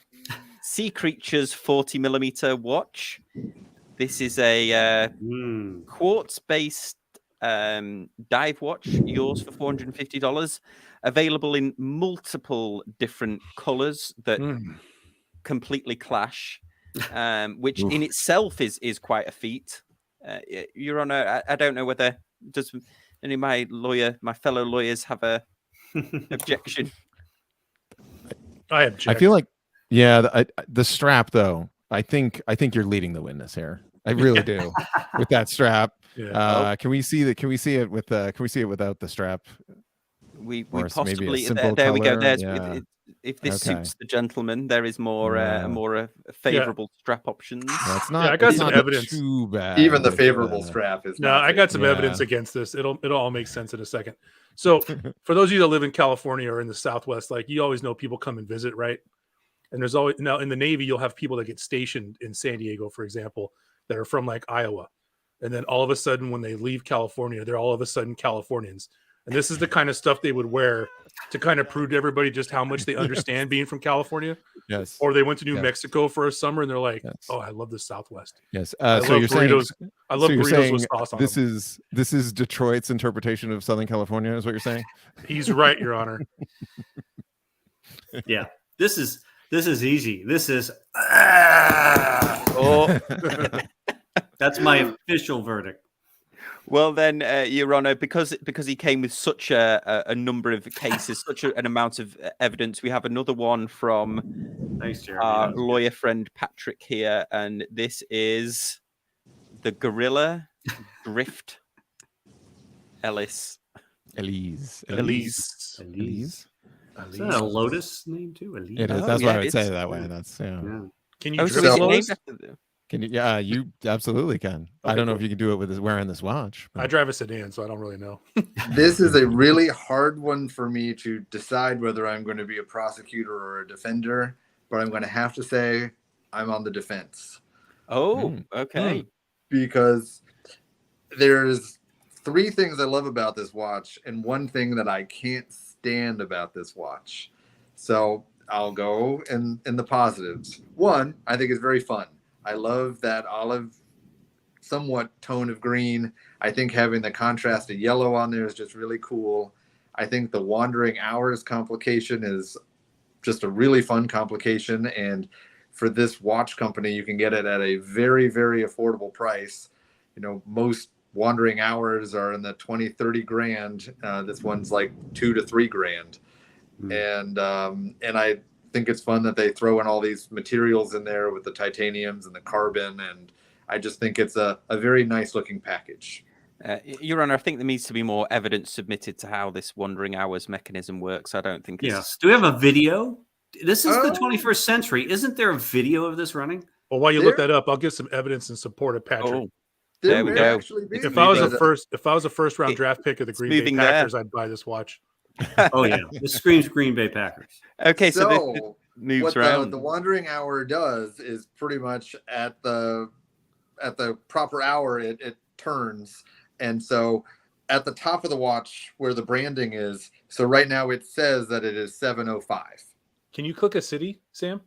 Sea Creatures 40mm watch. This is a quartz-based dive watch. Yours for $450. Available in multiple different colors that completely clash, which in itself is quite a feat. Your Honor, I don't know whether does any of my fellow lawyers have a objection. I object. I feel like, yeah, the strap though. I think you're leading the witness here. I really do with that strap. Yeah. Can we see that? Can we see it with? Can we see it without the strap? We Or maybe a possibly simple there we go. color, There's yeah. if this Okay. suits the gentleman, there is more Yeah. more favorable strap options. Yeah, it's not. I got it's some not evidence. Too bad. Even the with, favorable strap is. No, not I got some Yeah. evidence against this. It'll all make sense in a second. So, for those of you that live in California or in the Southwest, like you always know people come and visit, right? And there's always now in the Navy, you'll have people that get stationed in San Diego, for example, that are from like Iowa, and then all of a sudden, when they leave California, they're all of a sudden Californians. And this is the kind of stuff they would wear to kind of prove to everybody just how much they understand being from California. Yes. Or they went to New Yes. Mexico for a summer and they're like, Yes. "Oh, I love the Southwest. Yes. I So love you're saying burritos. I love so you're burritos saying with sauce on this them." is Detroit's interpretation of Southern California, is what you're saying? He's right, Your Honor. Yeah, this is easy. This is Oh, that's my official verdict. well then, Your Honor, because he came with such a number of cases, such an amount of evidence, we have another one from Thanks, Jeremy. our That was lawyer friend Patrick here, and this is the Gorilla Drift Elise. Elise. Elise. good. Elise. Is that a Lotus name too? Elise? It is. Oh, That's yeah, why I would it say is. it that way. That's yeah. Yeah. Can you Oh, drift so is it Lotus? named after the- Can you? Yeah, you absolutely can. I Okay, don't know cool. if you can do it with wearing this watch. I but- drive a sedan, so I don't really know. This is a really hard one for me to decide whether I'm going to be a prosecutor or a defender, but I'm going to have to say I'm on the defense Oh, okay. because there's three things I love about this watch and one thing that I can't stand about this watch. So I'll go in the positives. One, I think it's very fun. I love that olive somewhat tone of green. I think having the contrast of yellow on there is just really cool. I think the wandering hours complication is just a really fun complication. And for this watch company, you can get it at a very, very affordable price. You know, most wandering hours are in the 20, 30 grand. This one's like $2 to $3 grand. And I think it's fun that they throw in all these materials in there with the titaniums and the carbon. And I just think it's a very nice looking package. Your Honor, I think there needs to be more evidence submitted to how this wandering hours mechanism works. I don't think it's... Yes. Do we have a video? This is the Oh. 21st century. Isn't there a video of this running? Well, while you look that up, I'll give some evidence in support of Patrick. Oh, there we may go. actually be. If I was moving. a first round draft pick of the Green Bay moving there. Packers, I'd buy this watch. Oh yeah, this screams Green Bay Packers. Okay, so this So moves what around. the wandering hour does is pretty much at the proper hour it turns, and so at the top of the watch where the branding is, so right now it says that it is 7:05, Can you click a city, Sam?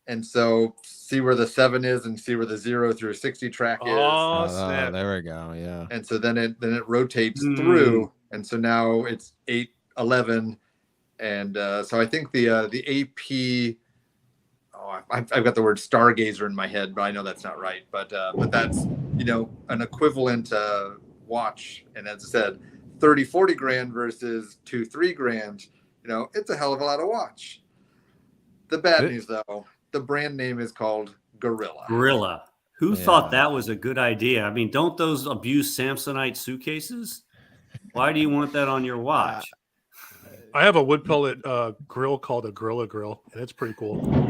and so see where the 7 is and see where the 0 through 60 track is. Oh, snap. there we go. Yeah. And so then it rotates through, and so now it's 8:11, and so I think the AP. Oh, I've got the word stargazer in my head, but I know that's not right. But that's an equivalent watch, and as I said, 30-40 grand versus 2-3 grand. It's a hell of a lot of watch. The bad news though, the brand name is called Gorilla. Gorilla. Who thought that was a good idea? I mean, don't those abuse Samsonite suitcases? Why do you want that on your watch? I have a wood pellet grill called a Gorilla Grill, and it's pretty cool.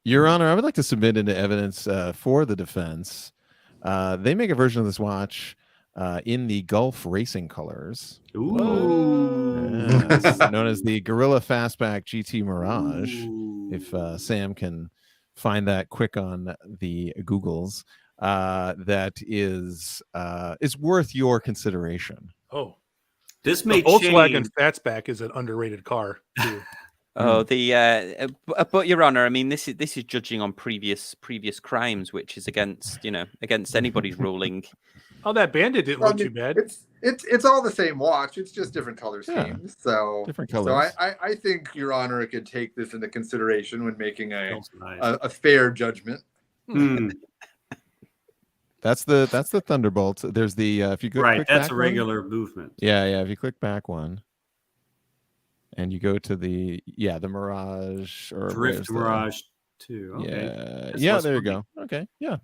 Your Honor, I would like to submit into evidence for the defense. They make a version of this watch in the Gulf racing colors. Ooh. Yes, known as the Gorilla Fastback GT Mirage. Ooh. If Sam can find that quick on the Googles, that is worth your consideration. Oh, This the may Volkswagen change. Fastback is an underrated car too. Oh, but Your Honor, I mean, this is judging on previous crimes, which is against anybody's ruling. Oh, that Bandit didn't look too bad. It's all the same watch. It's just different color Yeah. schemes. So Different colors. So I think Your Honor could take this into consideration when making a Nice. fair judgment. Hmm. That's the Thunderbolt. There's the if you go Right, click that's back a one. regular movement. Yeah. If you click back one, and you go to the Mirage or Drift where's the- Mirage 2. Okay. Yeah. less There you funny. go. Okay. Yeah.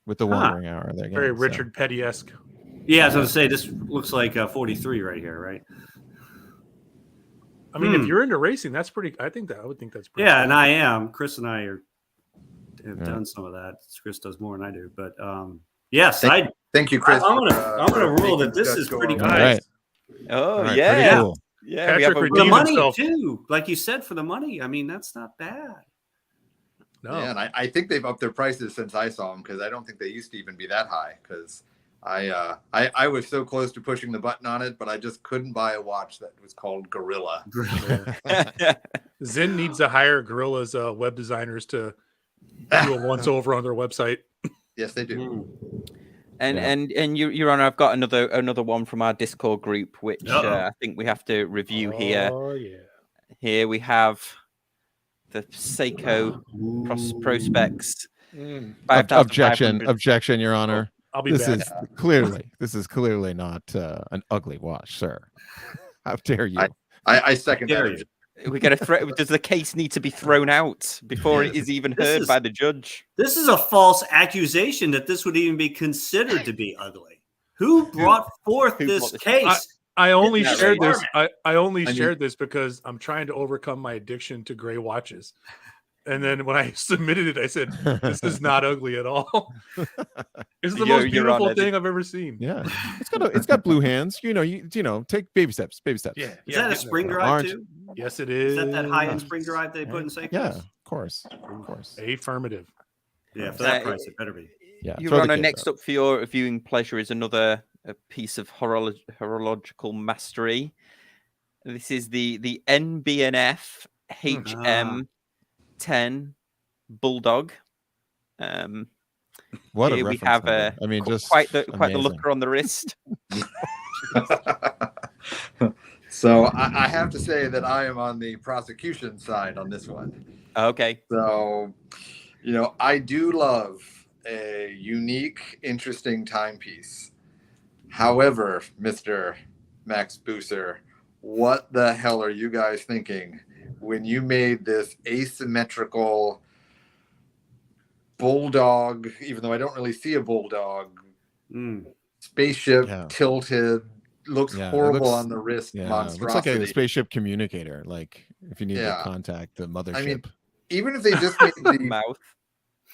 With the wandering hour there. Very again, so. Richard Petty-esque. Yeah, I was going to say, this looks like 43 right here, right? I mean, if you're into racing, that's pretty. I would think that's pretty. Yeah, cool. and I am. Chris and I have Yeah. done some of that. Chris does more than I do, but yes, Thank you, Chris. I'm gonna rule that this making is Judge pretty go good. on. All right. Oh All right, yeah, pretty cool. yeah. We Patrick have a For the redeemed money himself. too, like you said, for the money. I mean, that's not bad. No. Yeah, and I think they've upped their prices since I saw them because I don't think they used to even be that high. Because I was so close to pushing the button on it, but I just couldn't buy a watch that was called Gorilla. ZEIN needs to hire Gorilla's web designers to do a once over on their website. Yes, they do. Mm. And Your Honor, I've got another one from our Discord group, which I think we have to review here. Oh yeah. Here we have the Seiko Prospects. 5,500. Objection, Your Honor. I'll be This back. is clearly not an ugly watch, sir. How dare you? I second Dare that. you. We got to does the case need to be thrown out before it is even This heard is- by the judge? This is a false accusation that this would even be considered to be ugly. Who brought forth Who this brought this- case? I only Isn't that shared right? this. I only I mean- shared this because I'm trying to overcome my addiction to gray watches. And then when I submitted it, I said, "This is not ugly at all. It's the most Your Honor, beautiful thing I've ever seen." Yeah, it's got blue hands. You know, take baby steps. Is that a getting spring there. drive Orange. too? Yes, it Is is. that high-end spring drive they put in Seiko? Yeah, of course. Affirmative. Yeah, for that price, it better be. Yeah. Your throw the Honor, kids next out. up for your viewing pleasure is another piece of horological mastery. This is the NBNF HM10 Bulldog. What a here we reference have number. I mean, just quite the amazing. looker on the wrist. So I have to say that I am on the prosecution side on this one. Okay. So, I do love a unique, interesting timepiece. However, Mr. Max Booser, what the hell are you guys thinking when you made this asymmetrical bulldog, even though I don't really see a bulldog, spaceship tilted, looks horrible on the wrist monstrosity. Looks like a spaceship communicator, like if you need to contact the mothership. I mean, even if they just made the mouth.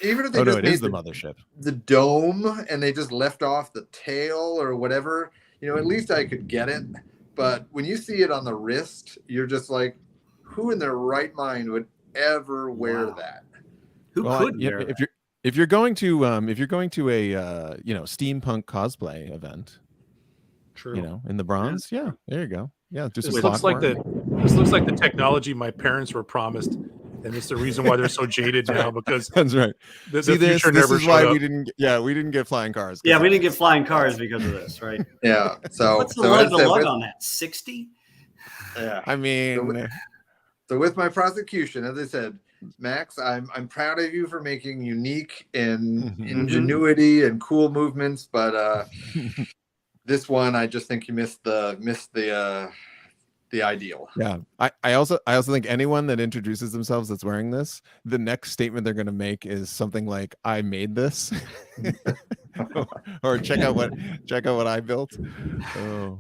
Even if they just it made is the mothership. The dome, and they just left off the tail or whatever, at least I could get it. But when you see it on the wrist, you're just like, who in their right mind would ever wear that? Who could wear that? If you're going to a steampunk cosplay event, True. in the bronze, there you go. Yeah, just This looks like the technology my parents were promised, and it's the reason why they're so jaded now, because that's right. The See, future this never is why showed up. we didn't get flying cars. Yeah, we didn't get flying cars because of this, right? Yeah. So what's the so lug as to I said, lug with- on that? 60? Yeah. I mean, So with my prosecution, as I said, Max, I'm proud of you for making unique and ingenuity and cool movements, but this one I just think you missed the the ideal. Yeah. I also think anyone that introduces themselves that's wearing this, the next statement they're going to make is something like, I made this or check out what I built. Oh,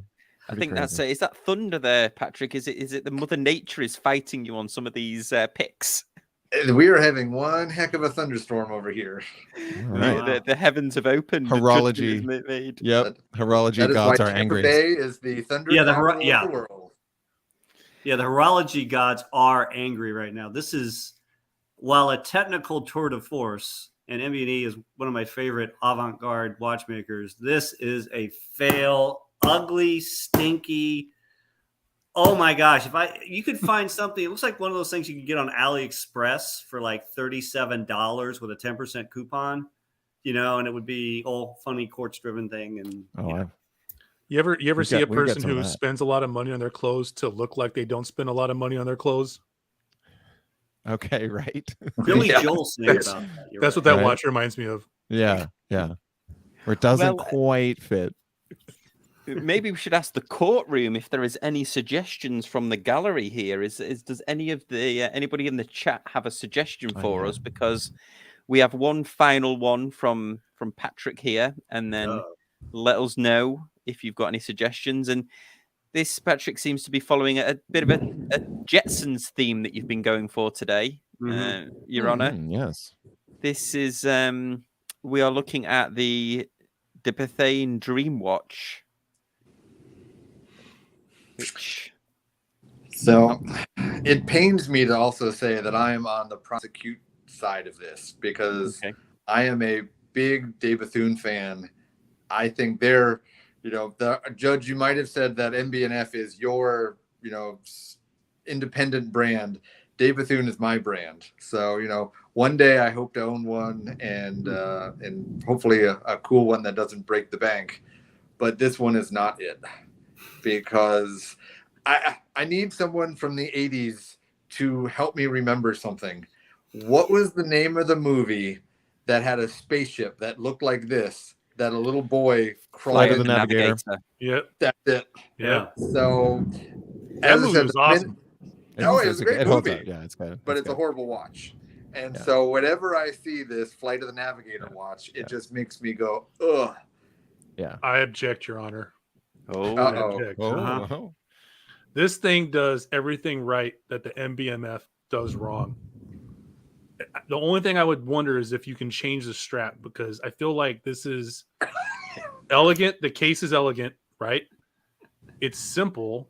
I think that's is that thunder there, Patrick? Is it the Mother Nature is fighting you on some of these picks? We are having one heck of a thunderstorm over here. Right. The heavens have opened. Horology. Made. Yep. Horology that is gods why are Tampa angry. Bay is the thunder capital of the world. Yeah, the horology gods are angry right now. This is, while a technical tour de force, and MBD is one of my favorite avant-garde watchmakers, this is a fail, ugly, stinky. Oh my gosh! You could find something, it looks like one of those things you can get on AliExpress for like $37 with a 10% coupon, and it would be all funny quartz-driven thing. And you ever see a person who spends a lot of money on their clothes to look like they don't spend a lot of money on their clothes? Okay, right. Billy Joel sang about that. That's what that watch reminds me of. Yeah. Where it doesn't quite fit. Maybe we should ask the courtroom if there is any suggestions from the gallery here. Does any of the anybody in the chat have a suggestion for us? Because we have one final one from Patrick here, and then let us know if you've got any suggestions. And this, Patrick, seems to be following a bit of a Jetsons theme that you've been going for today, Your Honor. Yes. This is we are looking at the Dipathan Dream watch. So it pains me to also say that I am on the prosecute side of this because I am a big Dipathan fan. I think they're, the judge, you might have said that MB&F is your, independent brand. Dipathan is my brand. So, one day I hope to own one and hopefully a cool one that doesn't break the bank. But this one is not it. Because I need someone from the 80s to help me remember something. What was the name of the movie that had a spaceship that looked like this, that a little boy crawled Flight of the Navigator? Yep. That's it. Yeah. So that movie was awesome. It was a great movie. Yeah, it's good. But it's a horrible watch. And so whenever I see this Flight of the Navigator watch, it just makes me go, ugh. Yeah. I object, Your Honor. Oh. This thing does everything right that the MBMF does wrong. The only thing I would wonder is if you can change the strap, because I feel like this is elegant. The case is elegant, right? It's simple.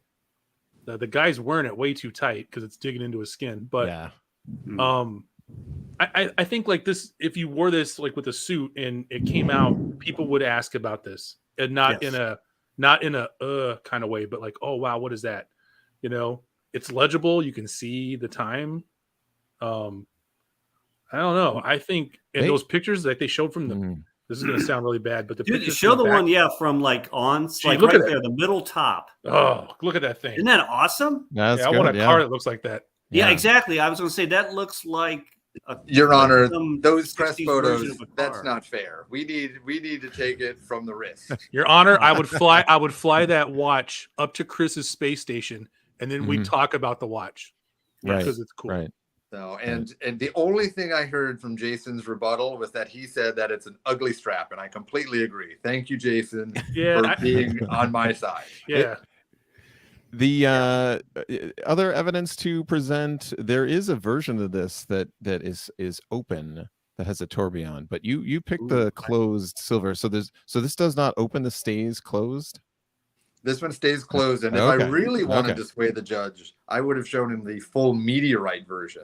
The guy's wearing it way too tight because it's digging into his skin. But I think like this, if you wore this like with a suit and it came out, people would ask about this, and not in a kind of way, but like, oh wow, what is that? It's legible. You can see the time. I don't know. I think in those pictures that they showed from them, this is going to sound really bad, but the pictures show the one, from like on, like look right at there, the middle top. Oh, look at that thing! Isn't that awesome? I want a car that looks like that. Yeah, exactly. I was going to say that looks like. Your Honor, those press photos, that's not fair. We need to take it from the wrist. Your Honor, I would fly that watch up to Chris's space station, and then we talk about the watch. Right. Because it's cool. Right. So, and the only thing I heard from Jason's rebuttal was that he said that it's an ugly strap, and I completely agree. Thank you, Jason, for being on my side. Yeah. The other evidence to present, there is a version of this that is open, that has a tourbillon, but you picked the closed silver. So this does not open, this stays closed. This one stays closed, and if I really wanted to sway the judge, I would have shown him the full meteorite version.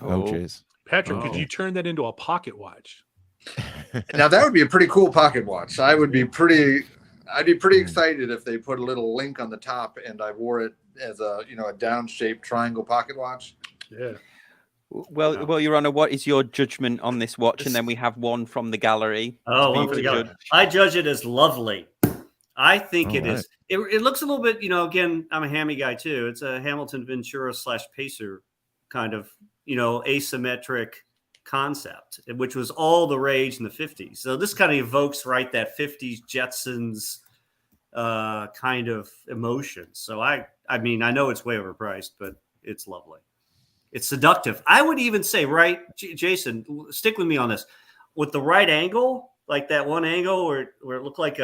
Oh, jeez. Patrick, could you turn that into a pocket watch? Now that would be a pretty cool pocket watch. I'd be pretty excited if they put a little link on the top and I wore it as a down-shaped triangle pocket watch. Yeah. Well, Your Honor, what is your judgment on this watch? And then we have one from the gallery. Oh, one from the gallery. I judge it as lovely. I think it is. It looks a little bit, again, I'm a hammy guy too. It's a Hamilton Ventura / Pacer kind of, asymmetric concept, which was all the rage in the 50s. So this kind of evokes that 50s Jetsons, kind of emotion. So I mean, I know it's way overpriced, but it's lovely. It's seductive. I would even say, right, Jason, stick with me on this. With the right angle, like that one angle where it looked like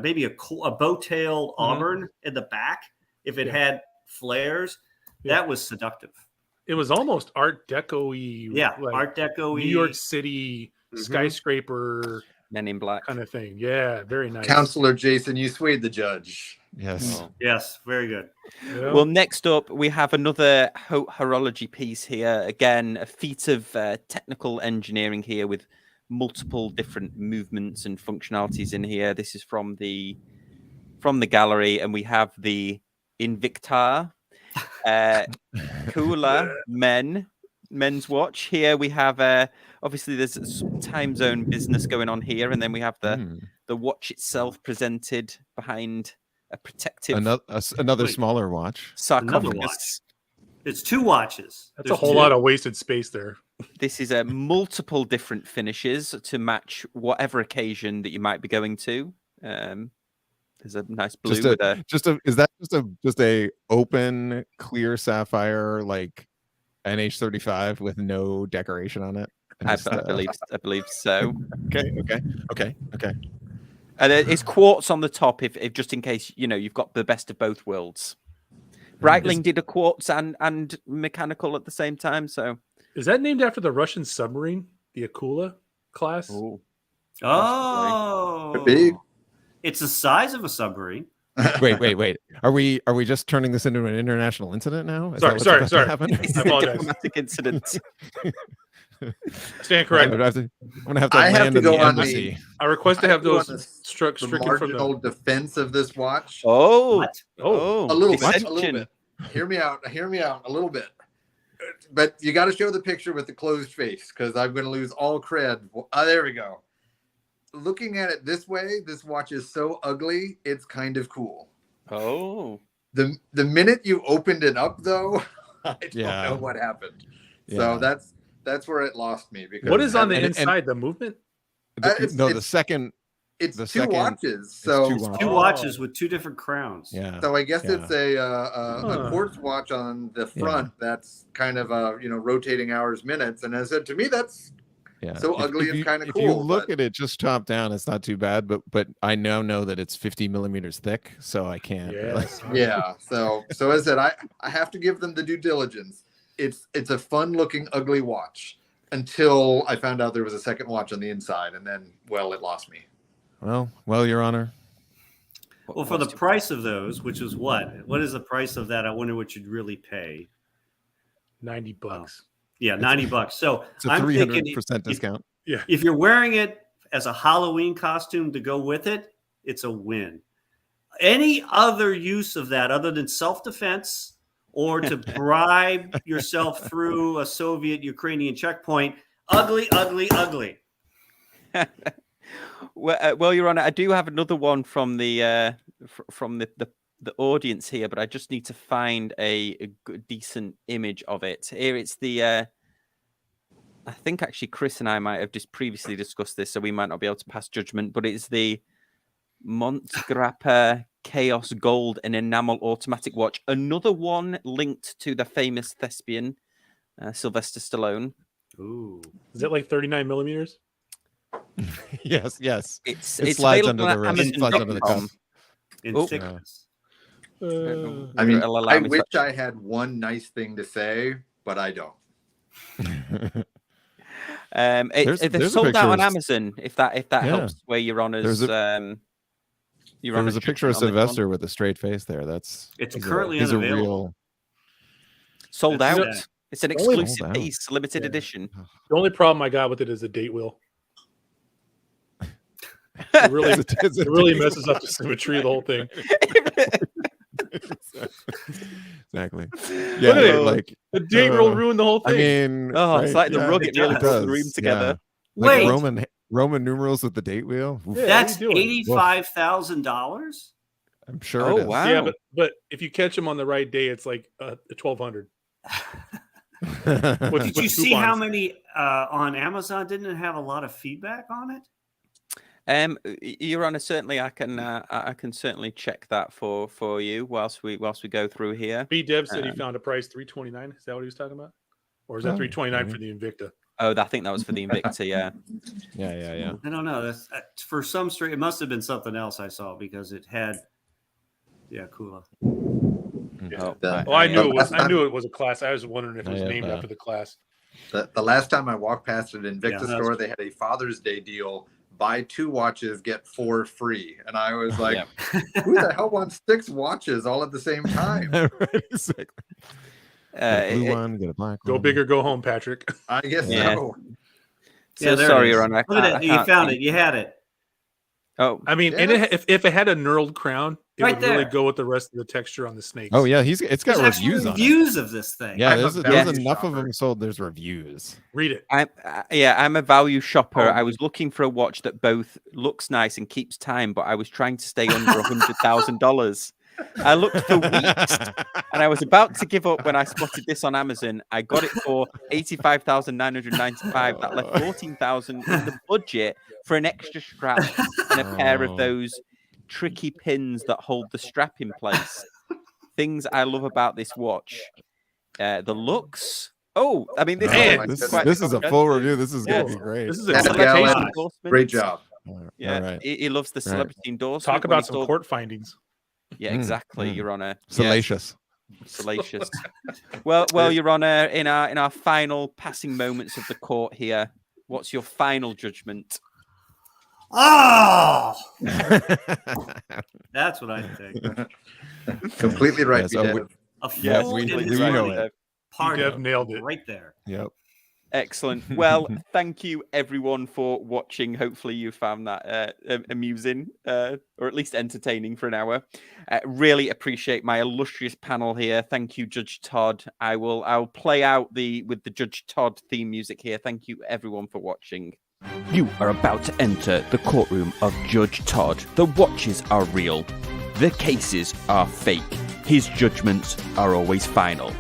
maybe a bowtail auburn in the back, if it had flares, that was seductive. It was almost Art Deco-y. Yeah, like Art Deco-y. New York City skyscraper Men in Black kind of thing. Yeah, very nice. Counselor Jason, you swayed the judge. Yes. Oh. Yes, very good. Yeah. Well, next up, we have another horology piece here. Again, a feat of technical engineering here with multiple different movements and functionalities in here. This is from the gallery, and we have the Invicta cooler men's watch. Here we have obviously there's some time zone business going on here, and then we have the watch itself presented behind a protective another smaller watch. sarcophagus. Watch. It's 2 watches. That's a whole lot of wasted space there. This is multiple different finishes to match whatever occasion that you might be going to. There's a nice blue Is that just a open clear sapphire like NH35 with no decoration on it? I believe so. Okay. And it's quartz on the top, if just in case you've got the best of both worlds. Breitling did a quartz and mechanical at the same time. So is that named after the Russian submarine, the Akula class? Oh, Big. It's the size of a submarine. Wait. Are we just turning this into an international incident now? Sorry. It's I a apologize. diplomatic incident. Stand corrected. I'm gonna have to I have land to in the go on embassy. I request to have I go those on the stricken from marginal the. defense of this watch. Oh, A little dissension. bit. Hear me out a little bit. But you got to show the picture with the closed face because I'm going to lose all cred. There we go. Looking at it this way, this watch is so ugly, it's kind of cool. Oh. The minute you opened it up, though, I don't know what happened. Yeah. So that's where it lost me. Because What is on the inside? The movement? The second. It's the two second- watches. So two watches. 2 watches with 2 different crowns. Yeah. So I guess Yeah. it's a quartz watch on the front that's kind of rotating hours, minutes. And as I said, to me, that's so ugly and kind of cool. If you look at it just top down, it's not too bad. But I now know that it's 50 millimeters thick, so I can't. Yeah. So as I said, I have to give them the due diligence. It's a fun looking ugly watch until I found out there was a second watch on the inside, and then it lost me. Well, Your Honor. Well, for the price of those, which is what is the price of that? I wonder what you'd really pay. $90. Yeah, $90. So It's a I'm 300% thinking discount. if you're wearing it as a Halloween costume to go with it, it's a win. Any other use of that other than self-defense or to bribe yourself through a Soviet-Ukrainian checkpoint, ugly. Well, Your Honor, I do have another one from the audience here, but I just need to find a good, decent image of it. Here it's the. I think actually Chris and I might have just previously discussed this, so we might not be able to pass judgment. But it's the Montgrappa Chaos Gold and Enamel Automatic Watch. Another one linked to the famous thespian Sylvester Stallone. Ooh, is it like 39 millimeters? Yes. It slides under the wrist. It slides under the cuff. In thickness. I mean, I wish I had one nice thing to say, but I don't. They're sold out on Amazon. If that helps, where Your Honor's. There was a picture of Sylvester with a straight face there. It's currently unavailable. Sold out. It's an exclusive piece, limited edition. The only problem I got with it is the date wheel. It really messes up the symmetry of the whole thing. Exactly. Yeah, look at it. Like the date wheel ruined the whole thing. I mean, it's like the rug. It really pulls the room together. Yeah. Like Roman numerals with the date wheel. Yeah, that's $85,000. I'm sure. Oh, it is. wow. Yeah, but if you catch them on the right day, it's like $1,200. Did you see how many on Amazon? Didn't it have a lot of feedback on it? Your Honor, certainly I can certainly check that for you whilst we go through here. B Dev said he found a price $329. Is that what he was talking about, or is that $329 for the Invicta? Oh, I think that was for the Invicta. Yeah. Yeah. I don't know. That's for some straight. It must have been something else I saw because it had. Yeah, Kula. Yeah. Oh, I knew it was. I knew it was a class. I was wondering if it was Yeah, named after the class. The last time I walked past an Invicta Yeah, store, they had a Father's Day deal: buy 2 watches, get 4 free. And I was like, "Who the hell wants 6 watches all at the same time?" Right, exactly. Get a blue one, get a black one. Go big or go home, Patrick. I guess Yeah. so. So there sorry, it is. Your Honor. Look at it. You found it. You had it. Oh, I mean, and if it had a knurled crown, it Right would really there. go with the rest of the texture on the snakes. Oh yeah, it's got There's actually reviews on it. reviews of this thing. Yeah, I'm a there's value enough of shopper. them sold. There's reviews. Read it. I'm a value shopper. Oh. I was looking for a watch that both looks nice and keeps time, but I was trying to stay under $100,000. I looked for weeks, and I was about to give up when I spotted this on Amazon. I got it for $85,995. That left $14,000 in the budget for an extra strap and a pair of those tricky pins that hold the strap in place. Things I love about this watch: the looks. Oh, I mean, This is a full review. This is gonna Yeah. be great. This is a That's celebrity. Gallen. endorsement. Great job. Yeah, All right. he loves the celebrity endorsement. Talk when he about some saw- court findings. Yeah, exactly, Your Honor. Yeah, Salacious. salacious. Well, Your Honor, in our final passing moments of the court here, what's your final judgment? Oh, that's what I think. Completely right. Yeah, so B-Dev. A Yes, full we and know it's it. part Dev of nailed it. right there. Yep. Excellent. Well, thank you everyone for watching. Hopefully you found that amusing or at least entertaining for an hour. Really appreciate my illustrious panel here. Thank you, Judge Todd. I'll play out with the Judge Todd theme music here. Thank you everyone for watching. You are about to enter the courtroom of Judge Todd. The watches are real. The cases are fake. His judgments are always final.